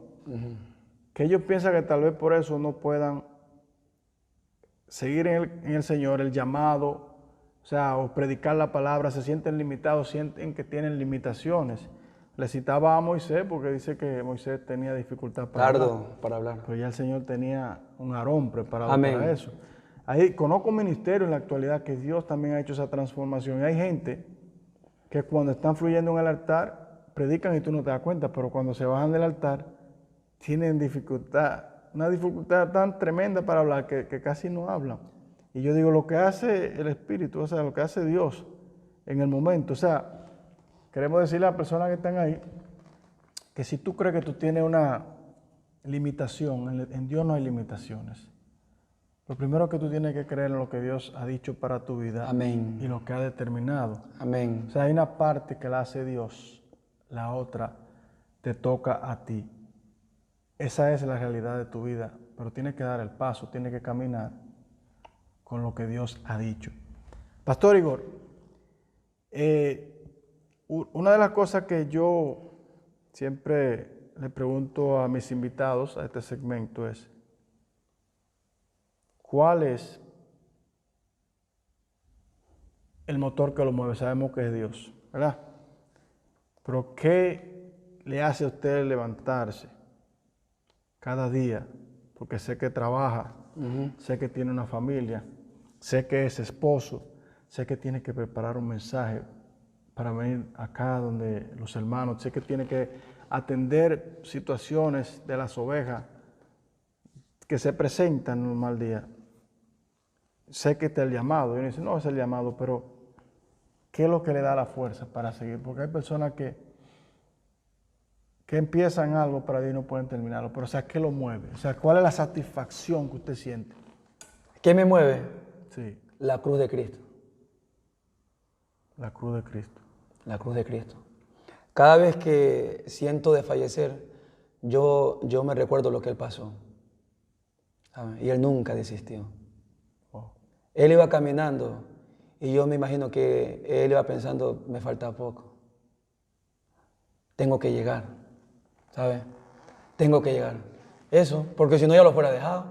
que ellos piensan que tal vez por eso no puedan seguir en el Señor, el llamado, o sea, o predicar la palabra, se sienten limitados, sienten que tienen limitaciones. Le citaba a Moisés porque dice que Moisés tenía dificultad para hablar. Para hablar. Pero ya el Señor tenía un Aarón preparado Amén. para eso. Ahí conozco ministerios en la actualidad que Dios también ha hecho esa transformación. Y hay gente que cuando están fluyendo en el altar, predican y tú no te das cuenta, pero cuando se bajan del altar, tienen dificultad, una dificultad tan tremenda para hablar que casi no hablan. Y yo digo, lo que hace el Espíritu, o sea, lo que hace Dios en el momento, o sea, queremos decirle a las personas que están ahí que si tú crees que tú tienes una limitación, en Dios no hay limitaciones. Lo primero que tú tienes que creer en lo que Dios ha dicho para tu vida. Amén. Y lo que ha determinado. Amén. O sea, hay una parte que la hace Dios, la otra te toca a ti. Esa es la realidad de tu vida, pero tienes que dar el paso, tienes que caminar con lo que Dios ha dicho. Pastor Igor, una de las cosas que yo siempre le pregunto a mis invitados a este segmento es, ¿cuál es el motor que lo mueve? Sabemos que es Dios, ¿verdad? Pero ¿qué le hace a usted levantarse cada día? Porque sé que trabaja, sé que tiene una familia, sé que es esposo, sé que tiene que preparar un mensaje para venir acá donde los hermanos, sé que tiene que atender situaciones de las ovejas que se presentan en un mal día. Sé que está el llamado, y uno dice, no es el llamado, pero ¿qué es lo que le da la fuerza para seguir? Porque hay personas que empiezan algo para Dios y no pueden terminarlo, pero o sea, ¿qué lo mueve? O sea, ¿cuál es la satisfacción que usted siente? ¿Qué me mueve? Sí, La cruz de Cristo. la cruz de Cristo. La cruz de Cristo. Cada vez que siento de fallecer, yo me recuerdo lo que Él pasó. ¿Sabe? Y Él nunca desistió. Oh, Él iba caminando y yo me imagino que Él iba pensando, me falta poco. Tengo que llegar, ¿sabes? Tengo que llegar. Eso, porque si no ya lo fuera dejado.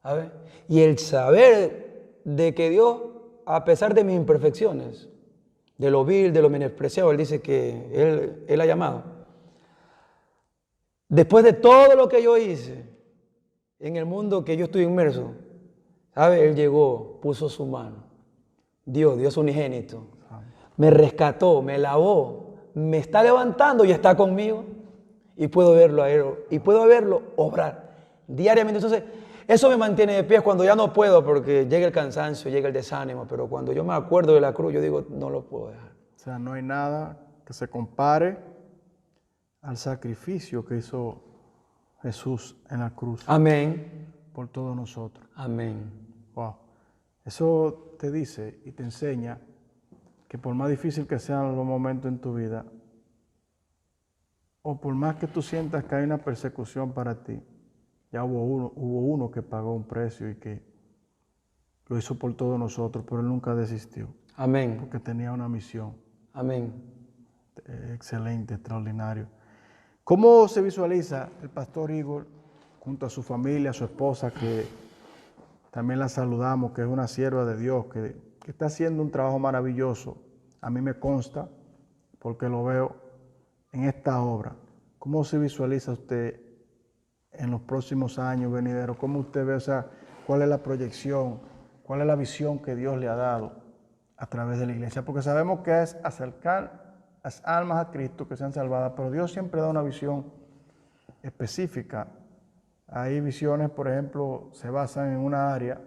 ¿Sabes? Y el saber de que Dios, a pesar de mis imperfecciones, de lo vil, de lo menospreciado, Él dice que Él ha llamado. Después de todo lo que yo hice en el mundo que yo estoy inmerso, ¿sabe? Él llegó, puso su mano, dio su unigénito, me rescató, me lavó, me está levantando y está conmigo y puedo verlo a Él y puedo verlo obrar diariamente. Entonces, eso me mantiene de pie cuando ya no puedo porque llega el cansancio, llega el desánimo, pero cuando yo me acuerdo de la cruz, yo digo, no lo puedo dejar. o sea, no hay nada que se compare al sacrificio que hizo Jesús en la cruz Amén. por todos nosotros. Amén. Wow. Eso te dice y te enseña que por más difícil que sean los momentos en tu vida, o por más que tú sientas que hay una persecución para ti, ya hubo uno que pagó un precio y que lo hizo por todos nosotros, pero él nunca desistió, Amén. porque tenía una misión. Amén. Excelente, extraordinario. ¿Cómo se visualiza el pastor Igor junto a su familia, a su esposa, que también la saludamos, que es una sierva de Dios, que está haciendo un trabajo maravilloso? A mí me consta, porque lo veo en esta obra. ¿Cómo se visualiza usted en los próximos años venideros? ¿Cómo usted ve, o sea, cuál es la proyección, cuál es la visión que Dios le ha dado a través de la iglesia? Porque sabemos que es acercar las almas a Cristo que sean salvadas, pero Dios siempre da una visión específica. Hay visiones, por ejemplo, se basan en una área.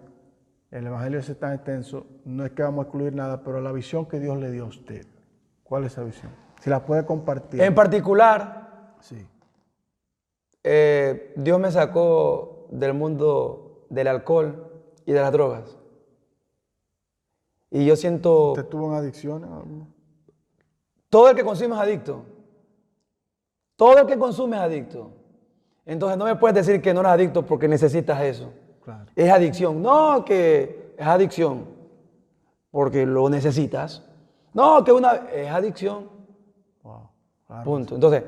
El Evangelio es tan extenso, no es que vamos a excluir nada, pero la visión que Dios le dio a usted, ¿cuál es esa visión? Si la puede compartir. En particular, Sí. Dios me sacó del mundo del alcohol y de las drogas. Y yo siento, ¿Usted tuvo en adicciones? todo el que consume es adicto. Todo el que consume es adicto. Entonces no me puedes decir que no eres adicto porque necesitas eso. Claro. Es adicción. No, que es adicción porque lo necesitas. No, que es adicción. Wow. Claro. Punto. Entonces,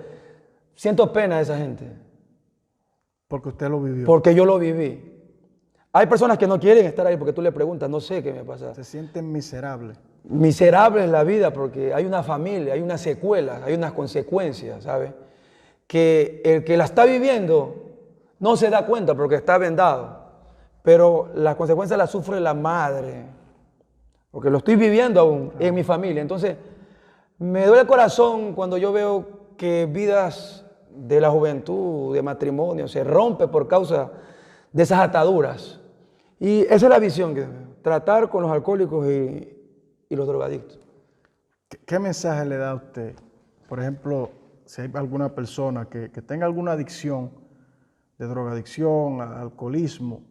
siento pena de esa gente. Porque usted lo vivió. Porque yo lo viví. Hay personas que no quieren estar ahí porque tú le preguntas, no sé qué me pasa. Se sienten miserables. Miserable es la vida porque hay una familia, hay unas secuelas, hay unas consecuencias, ¿sabes? Que el que la está viviendo no se da cuenta porque está vendado, pero las consecuencias las sufre la madre, porque lo estoy viviendo aún en mi familia. Entonces, me duele el corazón cuando yo veo que vidas de la juventud, de matrimonio, se rompen por causa de esas ataduras. Y esa es la visión, que tratar con los alcohólicos y los drogadictos. ¿Qué mensaje le da a usted, por ejemplo, si hay alguna persona que tenga alguna adicción, de drogadicción, alcoholismo,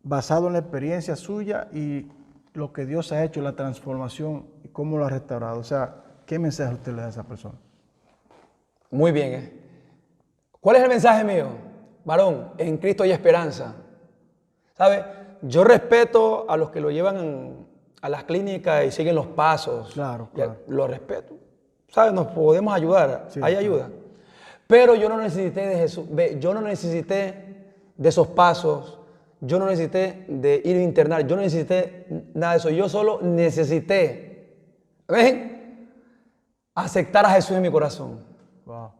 basado en la experiencia suya y lo que Dios ha hecho, la transformación y cómo lo ha restaurado. O sea, ¿qué mensaje usted le da a esa persona? Muy bien, ¿eh? ¿Cuál es el mensaje mío? Varón, en Cristo hay esperanza. ¿Sabe? Yo respeto a los que lo llevan a las clínicas y siguen los pasos. Claro. Lo respeto. ¿Sabes? Nos podemos ayudar. Sí, hay ayuda. Pero yo no necesité de Jesús. Yo no necesité de esos pasos. Yo no necesité de ir a internar. Yo no necesité nada de eso. Yo solo necesité, ¿ven? Aceptar a Jesús en mi corazón. Wow.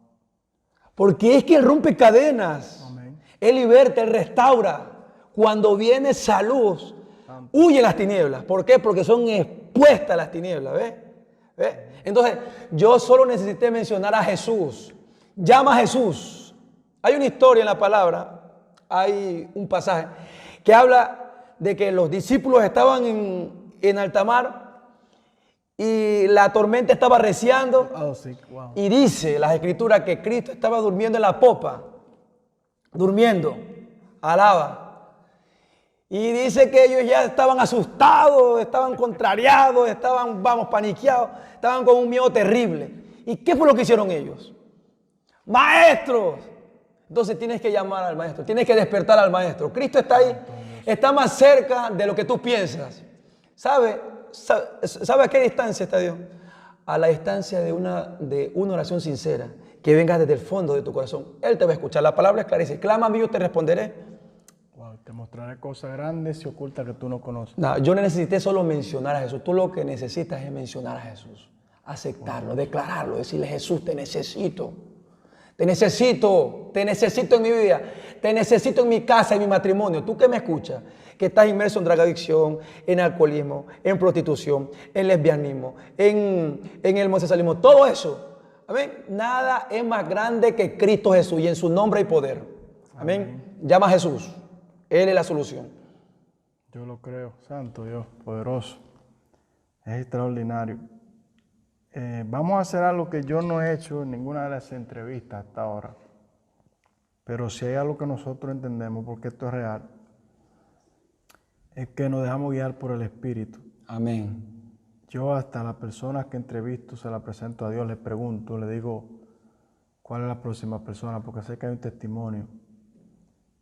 Porque es que Él rompe cadenas. Amén. Él liberta, Él restaura. Cuando viene esa luz, huye las tinieblas. ¿Por qué? Porque son expuestas las tinieblas. ¿Ves? ¿Ves? Entonces, yo solo necesité mencionar a Jesús. Llama a Jesús. Hay una historia en la palabra, hay un pasaje que habla de que los discípulos estaban en alta mar y la tormenta estaba arreciando. Oh, sí. Wow. Y dice las escrituras que Cristo estaba durmiendo en la popa. Durmiendo. Alaba. Y dice que ellos ya estaban asustados, estaban contrariados, estaban, paniqueados, estaban con un miedo terrible. ¿Y qué fue lo que hicieron ellos? ¡Maestros! Entonces tienes que llamar al maestro, tienes que despertar al maestro. Cristo está ahí, está más cerca de lo que tú piensas. ¿Sabe a qué distancia está Dios? A la distancia de una oración sincera, que venga desde el fondo de tu corazón. Él te va a escuchar. La palabra es clara, dice, clama a mí, yo te responderé. Wow, te mostraré cosas grandes y ocultas que tú no conoces. No, yo no necesité solo mencionar a Jesús. Tú lo que necesitas es mencionar a Jesús. Aceptarlo, declararlo, decirle, Jesús, te necesito. Te necesito en mi vida, te necesito en mi casa, en mi matrimonio. Tú que me escuchas, que estás inmerso en drogadicción, en alcoholismo, en prostitución, en lesbianismo, en el homosexualismo, todo eso. Amén. Nada es más grande que Cristo Jesús y en su nombre hay poder. Amén. Llama a Jesús. Él es la solución. Yo lo creo. Santo Dios, poderoso. Es extraordinario. Vamos a hacer algo que yo no he hecho en ninguna de las entrevistas hasta ahora. Pero si hay algo que nosotros entendemos, porque esto es real, es que nos dejamos guiar por el Espíritu. Amén. Yo hasta las personas que entrevisto se las presento a Dios, les pregunto, le digo cuál es la próxima persona, porque sé que hay un testimonio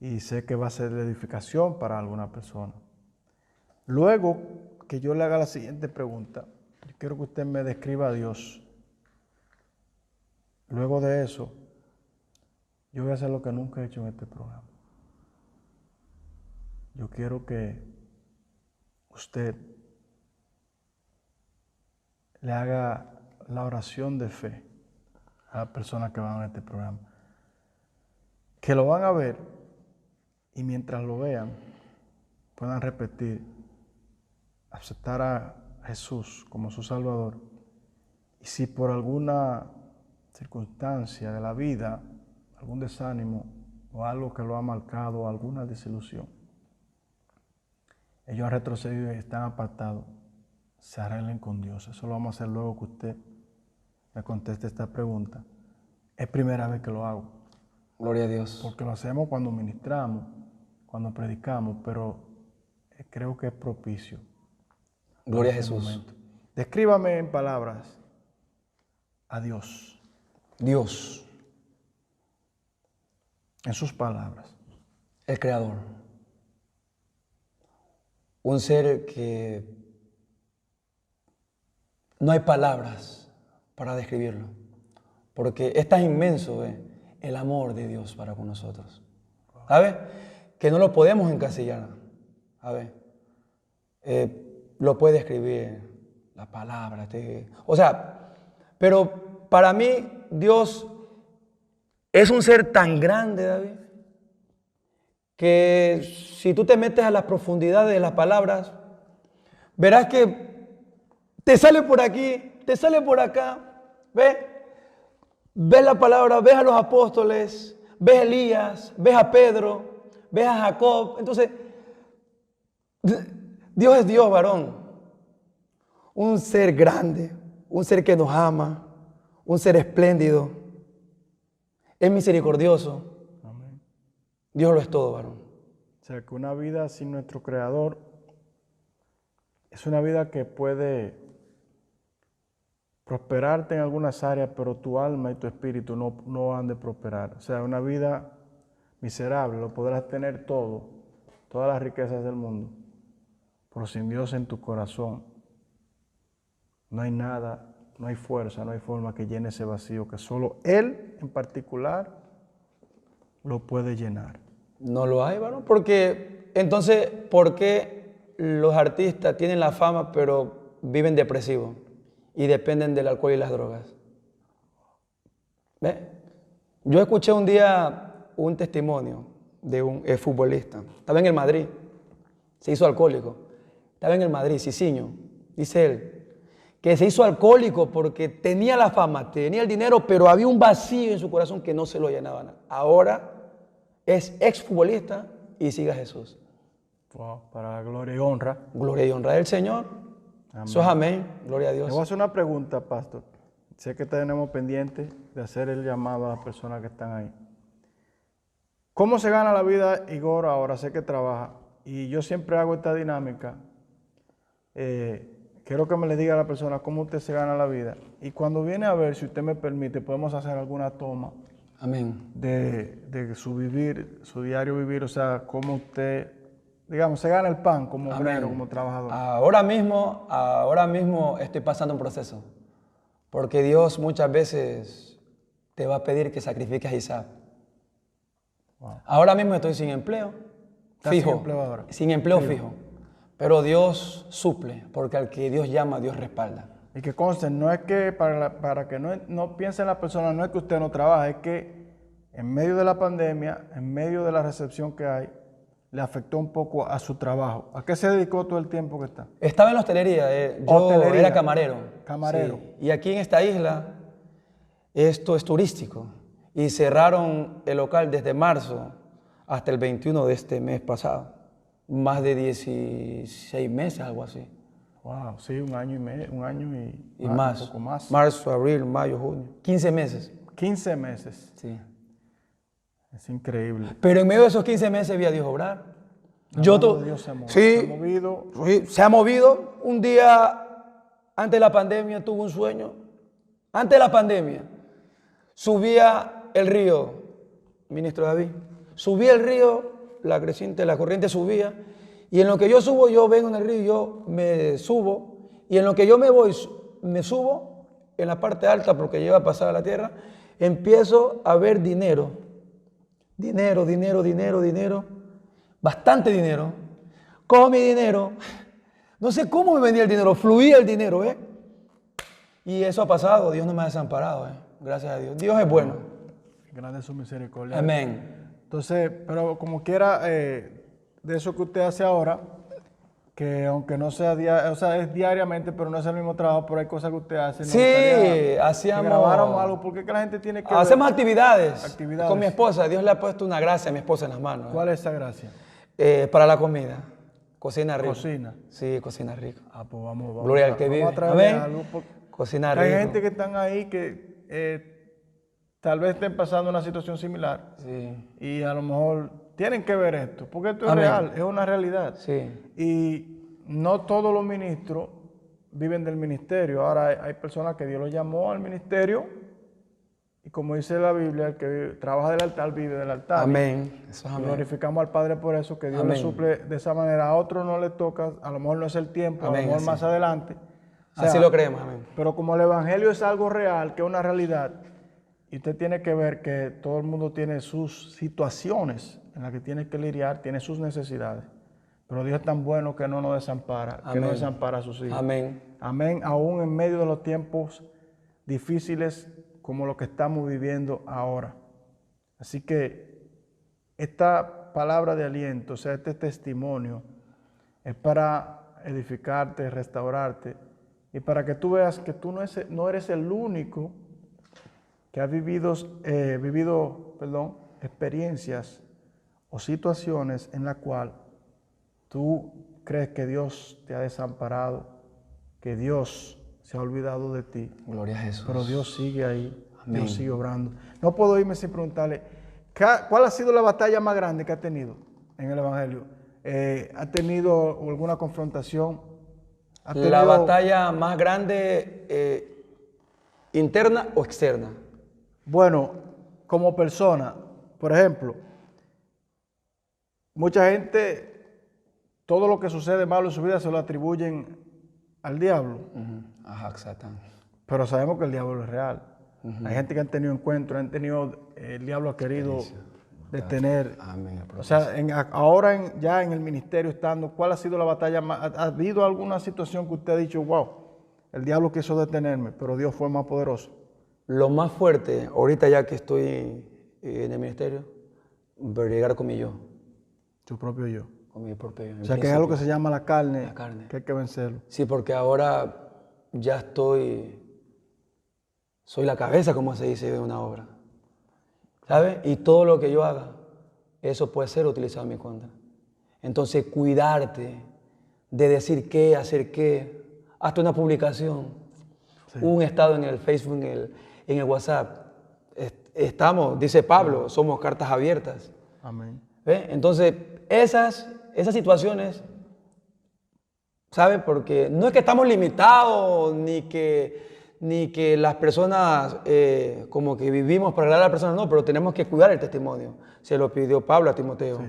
y sé que va a ser de edificación para alguna persona. Luego que yo le haga la siguiente pregunta, yo quiero que usted me describa a Dios. Luego de eso, yo voy a hacer lo que nunca he hecho en este programa. Yo quiero que usted le haga la oración de fe a las personas que van a este programa. Que lo van a ver y mientras lo vean, puedan repetir, aceptar a Jesús como su Salvador. Y si por alguna circunstancia de la vida, algún desánimo o algo que lo ha marcado, alguna desilusión, ellos han retrocedido y están apartados, se arreglen con Dios. Eso lo vamos a hacer luego que usted me conteste esta pregunta. Es primera vez que lo hago. Gloria a Dios. Porque lo hacemos cuando ministramos, cuando predicamos, pero creo que es propicio. Gloria a Jesús. Momento. Descríbame en palabras a Dios. Dios. En sus palabras. El Creador. Un ser que no hay palabras para describirlo. Porque es tan inmenso el amor de Dios para con nosotros. ¿Sabes? Que no lo podemos encasillar. ¿Sabes? Lo puede escribir la palabra. O sea, pero para mí Dios es un ser tan grande, David, que si tú te metes a las profundidades de las palabras, verás que te sale por aquí, te sale por acá. ¿Ves? Ves la palabra, ves a los apóstoles, ves a Elías, ves a Pedro, ves a Jacob. Entonces, Dios es Dios, varón. Un ser grande, un ser que nos ama, un ser espléndido. es misericordioso. Amén. Dios lo es todo, varón. O sea, que una vida sin nuestro Creador es una vida que puede prosperarte en algunas áreas, pero tu alma y tu espíritu no han de prosperar. O sea, una vida miserable, lo podrás tener todo, todas las riquezas del mundo, pero sin Dios en tu corazón no hay nada, no hay fuerza, no hay forma que llene ese vacío que solo Él en particular lo puede llenar. No lo hay, varón. Porque, entonces, ¿por qué los artistas tienen la fama pero viven depresivos y dependen del alcohol y las drogas? ¿Ve? Yo escuché un día un testimonio de un futbolista. Estaba en el Madrid, se hizo alcohólico. Estaba en el Madrid, Cicinho, dice él, que se hizo alcohólico porque tenía la fama, tenía el dinero, pero había un vacío en su corazón que no se lo llenaba nada. Ahora es exfutbolista y sigue a Jesús. Wow, para la gloria y honra. Gloria y honra del Señor. Amén. Eso es amén. Gloria a Le voy a Dios. hacer una pregunta, pastor. Sé que tenemos pendiente de hacer el llamado a las personas que están ahí. ¿Cómo se gana la vida, Igor? Ahora sé que trabaja y yo siempre hago esta dinámica. Quiero que me le diga a la persona cómo usted se gana la vida. Y cuando viene a ver, si usted me permite, podemos hacer alguna toma Amén. de su vivir, su diario vivir, o sea, cómo usted, digamos, se gana el pan como obrero, Amén. como trabajador. Ahora mismo estoy pasando un proceso. Porque Dios muchas veces te va a pedir que sacrifiques a Isaac. Wow. Ahora mismo estoy sin empleo. ¿Estás Fijo. sin empleo ahora? Sin empleo fijo. Pero Dios suple, porque al que Dios llama, Dios respalda. Y que conste, no es que para que no piense la persona, no es que usted no trabaja, es que en medio de la pandemia, en medio de la recepción que hay, le afectó un poco a su trabajo. ¿A qué se dedicó todo el tiempo que está? Estaba en la hostelería. Yo Hostelería. era camarero. Camarero. Sí. Y aquí en esta isla, esto es turístico. Y cerraron el local desde marzo hasta el 21 de este mes pasado. Más de 16 meses, algo así. Wow, sí, un año y medio, un año y más. un poco más. Marzo, abril, mayo, junio. 15 meses. 15 meses. Sí. Es increíble. Pero en medio de esos 15 meses vi a Dios obrar. La mano de Dios se ha movido. Sí, Se ha movido. sí, se ha movido. Un día, antes de la pandemia, tuve un sueño. Antes de la pandemia, subía el río, ministro David, subía el río, la corriente subía, y en lo que yo subo, yo vengo en el río, yo me subo, y en lo que yo me voy, me subo en la parte alta porque lleva a pasar a la tierra, empiezo a ver dinero, bastante dinero. Con mi dinero, no sé cómo me venía el dinero, fluía el dinero, ¿eh? Y eso ha pasado, Dios no me ha desamparado, ¿eh? Gracias a Dios. Dios es bueno. Grande es su misericordia. Amén. Entonces, pero como quiera, de eso que usted hace ahora, que aunque no sea o sea, es diariamente, pero no es el mismo trabajo, pero hay cosas que usted hace. Sí, hacíamos. Que grabáramos algo, porque es que la gente tiene que Hacemos ver actividades con mi actividades. esposa. Dios le ha puesto una gracia a mi esposa en las manos. ¿Cuál es esa gracia? Para la comida. Cocina rico. Cocina. Sí, cocina rico. Ah, pues vamos. Gloria al que vive. Vamos a traerle Amén. algo. Cocina Hay rico. gente que están ahí que tal vez estén pasando una situación similar. Sí. Y a lo mejor tienen que ver esto, porque esto es Amén. real, es una realidad. Sí. Y no todos los ministros viven del ministerio. Ahora hay personas que Dios los llamó al ministerio y como dice la Biblia, el que trabaja del altar vive del altar. Amén. Eso es Y amén. glorificamos al Padre por eso, que Dios le Amén. suple de esa manera. A otro no le toca, a lo mejor no es el tiempo, a Amén, lo mejor así. más adelante. O sea, Así lo creemos. Amén. pero como el Evangelio es algo real, que es una realidad, y usted tiene que ver que todo el mundo tiene sus situaciones en las que tiene que lidiar, tiene sus necesidades. Pero Dios es tan bueno que no nos desampara, que no Amén. desampara a sus hijos. Amén. Amén, aún en medio de los tiempos difíciles como los que estamos viviendo ahora. Así que esta palabra de aliento, o sea, este testimonio, es para edificarte, restaurarte, y para que tú veas que tú no eres el único que ha vivido experiencias o situaciones en la cual tú crees que Dios te ha desamparado, que Dios se ha olvidado de ti, Gloria a Jesús. pero Dios sigue ahí. Amén. Dios sigue obrando. No puedo irme sin preguntarle, ¿cuál ha sido la batalla más grande que ha tenido en el Evangelio? ¿Ha tenido alguna confrontación? ¿Ha La tenido- batalla más grande, interna o externa. Bueno, como persona, por ejemplo, mucha gente, todo lo que sucede malo en su vida se lo atribuyen al diablo, Ajá, Satán. pero sabemos que el diablo es real. Hay gente que han tenido encuentros, el diablo ha querido detener. Amén. O sea, ahora ya en el ministerio estando, ¿cuál ha sido la batalla más? ¿Ha habido alguna situación que usted ha dicho, wow, el diablo quiso detenerme, pero Dios fue más poderoso? Lo más fuerte, ahorita ya que estoy en el ministerio, bregar con mi yo, Su propio yo. con mi propio yo. O sea, que es algo que se llama la carne, La carne. que hay que vencerlo. Sí, porque ahora ya soy la cabeza, como se dice, de una obra. ¿Sabes? Y todo lo que yo haga, eso puede ser utilizado en mi contra. Entonces, cuidarte de decir qué, hacer qué, hasta una publicación, un estado en el Facebook, en el WhatsApp. Estamos, dice Pablo, somos cartas abiertas. Amén. ¿Ve? Entonces, esas situaciones, ¿sabe? Porque no es que estamos limitados, ni que las personas como que vivimos para agradar a las personas, no, pero tenemos que cuidar el testimonio. Se lo pidió Pablo a Timoteo.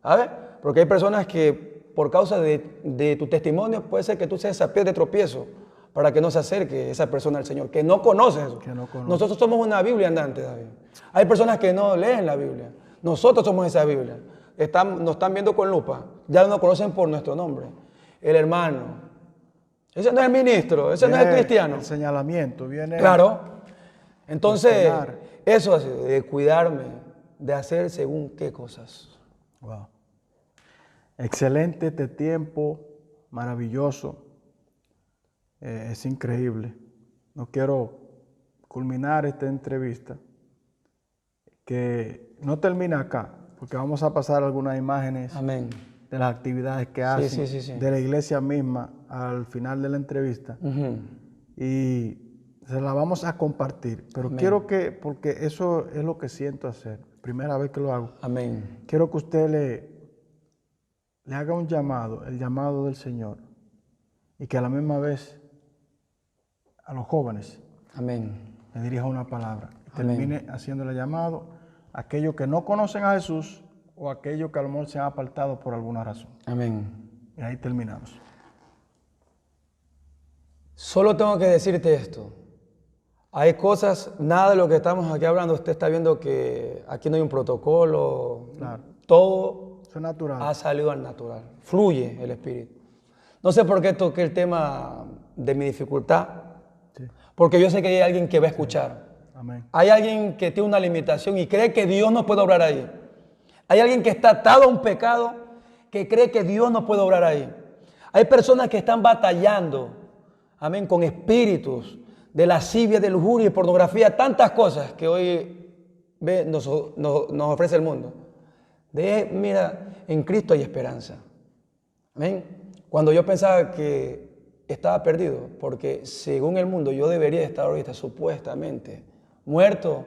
¿Sabe? Porque hay personas que por causa de tu testimonio puede ser que tú seas esa piedra de tropiezo para que no se acerque esa persona al Señor, que no conoce eso. Que no conoce. Nosotros somos una Biblia andante, David. Hay personas que no leen la Biblia. Nosotros somos esa Biblia. Nos están viendo con lupa. Ya nos conocen por nuestro nombre. El hermano. Ese no es el ministro, ese no es el cristiano. El señalamiento viene. Claro. Entonces, cuestionar. eso ha sido de cuidarme, de hacer según qué cosas. Wow. Excelente este tiempo, maravilloso. Es increíble. No quiero culminar esta entrevista, que no termina acá, porque vamos a pasar algunas imágenes Amén. de las actividades que hacen sí. de la iglesia misma al final de la entrevista. Ujú. Y se la vamos a compartir, pero Amén. quiero porque eso es lo que siento hacer, primera vez que lo hago. Amén. Quiero que usted le haga un llamado, el llamado del Señor, y que a la misma vez a los jóvenes Amén. le dirija una palabra. Y Amén. termine haciéndole llamado a aquellos que no conocen a Jesús o a aquellos que a lo mejor se han apartado por alguna razón. Amén. Y ahí terminamos. Solo tengo que decirte esto. Hay cosas, nada de lo que estamos aquí hablando, usted está viendo que aquí no hay un protocolo. Claro. Todo Eso es natural. ha salido al natural. Fluye el Espíritu. No sé por qué toqué el tema de mi dificultad, Sí. porque yo sé que hay alguien que va a escuchar. Amén. Hay alguien que tiene una limitación y cree que Dios no puede obrar ahí. Hay alguien que está atado a un pecado que cree que Dios no puede obrar ahí. Hay personas que están batallando, amén, con espíritus de lascivia, de lujuria y pornografía, tantas cosas que hoy nos ofrece el mundo. Mira, en Cristo hay esperanza. Amén. Cuando yo pensaba que estaba perdido, porque según el mundo yo debería estar ahorita supuestamente muerto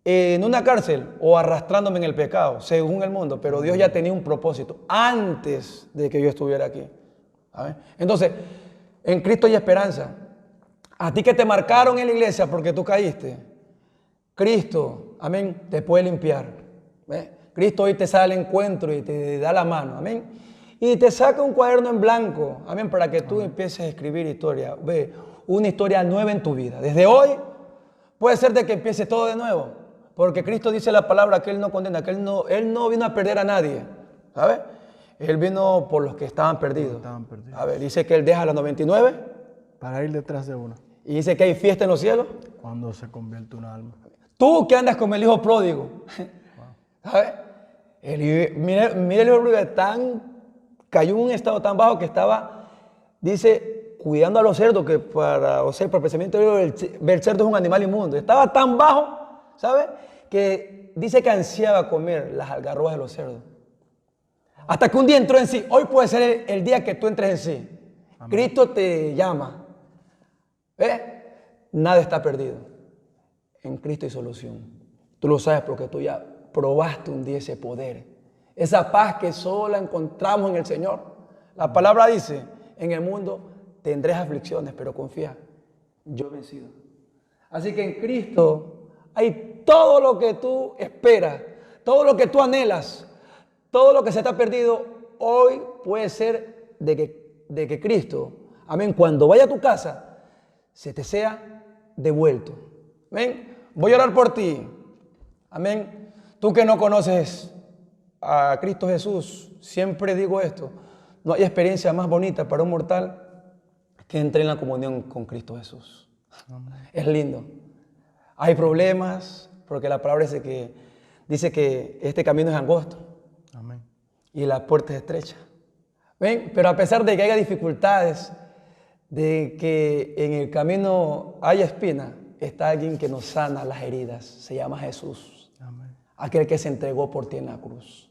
en una cárcel o arrastrándome en el pecado, según el mundo, pero Dios ya tenía un propósito antes de que yo estuviera aquí. ¿Saben? Entonces, en Cristo hay esperanza. A ti que te marcaron en la iglesia porque tú caíste, Cristo, amén, te puede limpiar. ¿Ves? Cristo hoy te sale al encuentro y te da la mano, amén. Y te saca un cuaderno en blanco, amén, para que tú empieces a escribir historia. Ve, una historia nueva en tu vida. Desde hoy puede ser de que empiece todo de nuevo, porque Cristo dice la palabra que Él no condena, que Él no vino a perder a nadie, ¿sabes? Él vino por los que estaban perdidos. A ver, dice que Él deja a los 99 Para ir detrás de uno. y dice que hay fiesta en los cielos. Cuando se convierte un alma. Tú que andas como el hijo pródigo, ¿sabes? Mira el hijo pródigo cayó en un estado tan bajo que estaba, dice, cuidando a los cerdos, que para el pensamiento el cerdo es un animal inmundo. Estaba tan bajo, ¿sabes? Que dice que ansiaba comer las algarrobas de los cerdos. Hasta que un día entró en sí. Hoy puede ser el día que tú entres en sí. Amén. Cristo te llama. ¿Ves? Nada está perdido. en Cristo hay solución. Tú lo sabes porque tú ya probaste un día ese poder. Esa paz que solo encontramos en el Señor. La palabra dice, en el mundo tendréis aflicciones, pero confía, yo he vencido. Así que en Cristo hay todo lo que tú esperas, todo lo que tú anhelas, todo lo que se te ha perdido, hoy puede ser de que Cristo, amén, cuando vaya a tu casa, se te sea devuelto. Amén. Voy a orar por ti. Amén. Tú que no conoces a Cristo Jesús, siempre digo esto, no hay experiencia más bonita para un mortal que entre en la comunión con Cristo Jesús. Amén. Es lindo. Hay problemas, porque la palabra dice que este camino es angosto. Amén. Y la puerta es estrecha. ¿Ven? Pero a pesar de que haya dificultades, de que en el camino haya espina, está alguien que nos sana las heridas. Se llama Jesús. Amén. Aquel que se entregó por ti en la cruz.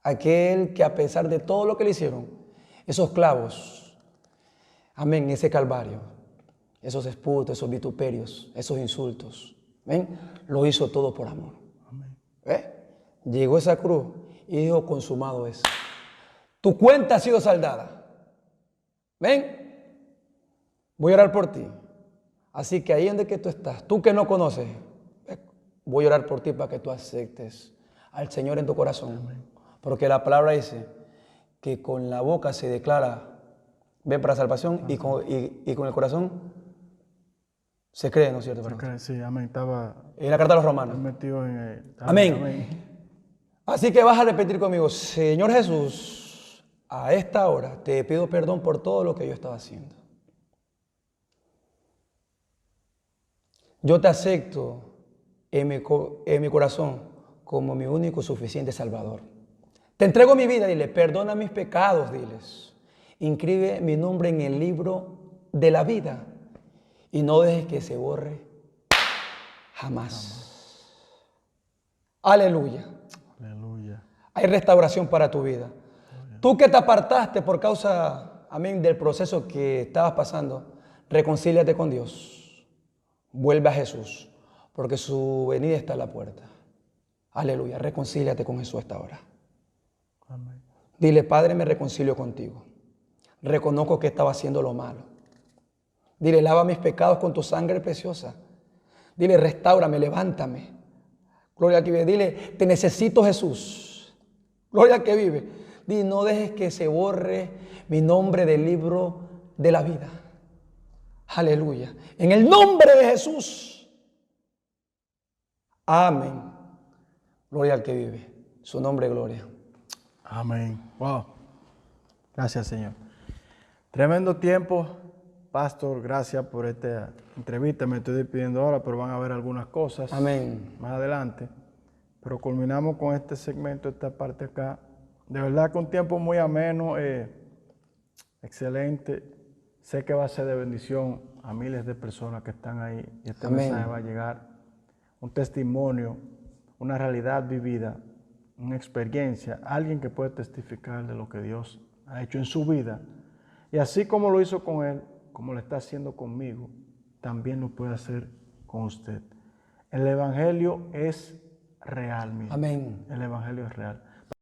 Aquel que a pesar de todo lo que le hicieron, esos clavos, amén, ese calvario, esos esputos, esos vituperios, esos insultos, ¿ven? Lo hizo todo por amor. Amén. Llegó esa cruz y dijo, consumado es. Tu cuenta ha sido saldada. ¿Ven? Voy a orar por ti. Así que ahí donde que tú estás, tú que no conoces, voy a orar por ti para que tú aceptes al Señor en tu corazón. Amén. Porque la palabra dice que con la boca se declara, ven para salvación, y con el corazón se cree, ¿no es cierto? Se cree, sí, amén. Estaba en la carta de los Romanos. Metido en el, amén. Amén. Así que vas a repetir conmigo, Señor Jesús, a esta hora te pido perdón por todo lo que yo estaba haciendo. Yo te acepto en mi corazón como mi único suficiente Salvador. Te entrego mi vida, dile, perdona mis pecados, diles. Inscribe mi nombre en el libro de la vida y no dejes que se borre jamás. Aleluya. Aleluya. Hay restauración para tu vida. Aleluya. Tú que te apartaste por causa, amén, del proceso que estabas pasando, reconcíliate con Dios. Vuelve a Jesús, porque su venida está a la puerta. Aleluya. Reconcíliate con Jesús esta hora. Amén. Dile, Padre, me reconcilio contigo. Reconozco que estaba haciendo lo malo. Dile, lava mis pecados con tu sangre preciosa. Dile, restáurame, levántame. Gloria al que vive. Dile, te necesito, Jesús. Gloria al que vive. Dile, no dejes que se borre mi nombre del libro de la vida. Aleluya. En el nombre de Jesús. Amén. Gloria al que vive. Su nombre, gloria. Amén. Wow. Gracias, Señor. Tremendo tiempo. Pastor, gracias por esta entrevista. Me estoy despidiendo ahora, pero van a ver algunas cosas. Amén. Más adelante. Pero culminamos con este segmento, esta parte acá. De verdad que un tiempo muy ameno, excelente. Sé que va a ser de bendición a miles de personas que están ahí. Y este Amén. mensaje va a llegar. Un testimonio, una realidad vivida, una experiencia, alguien que puede testificar de lo que Dios ha hecho en su vida. Y así como lo hizo con él, como lo está haciendo conmigo, también lo puede hacer con usted. El Evangelio es real, mire. Amén. El Evangelio es real.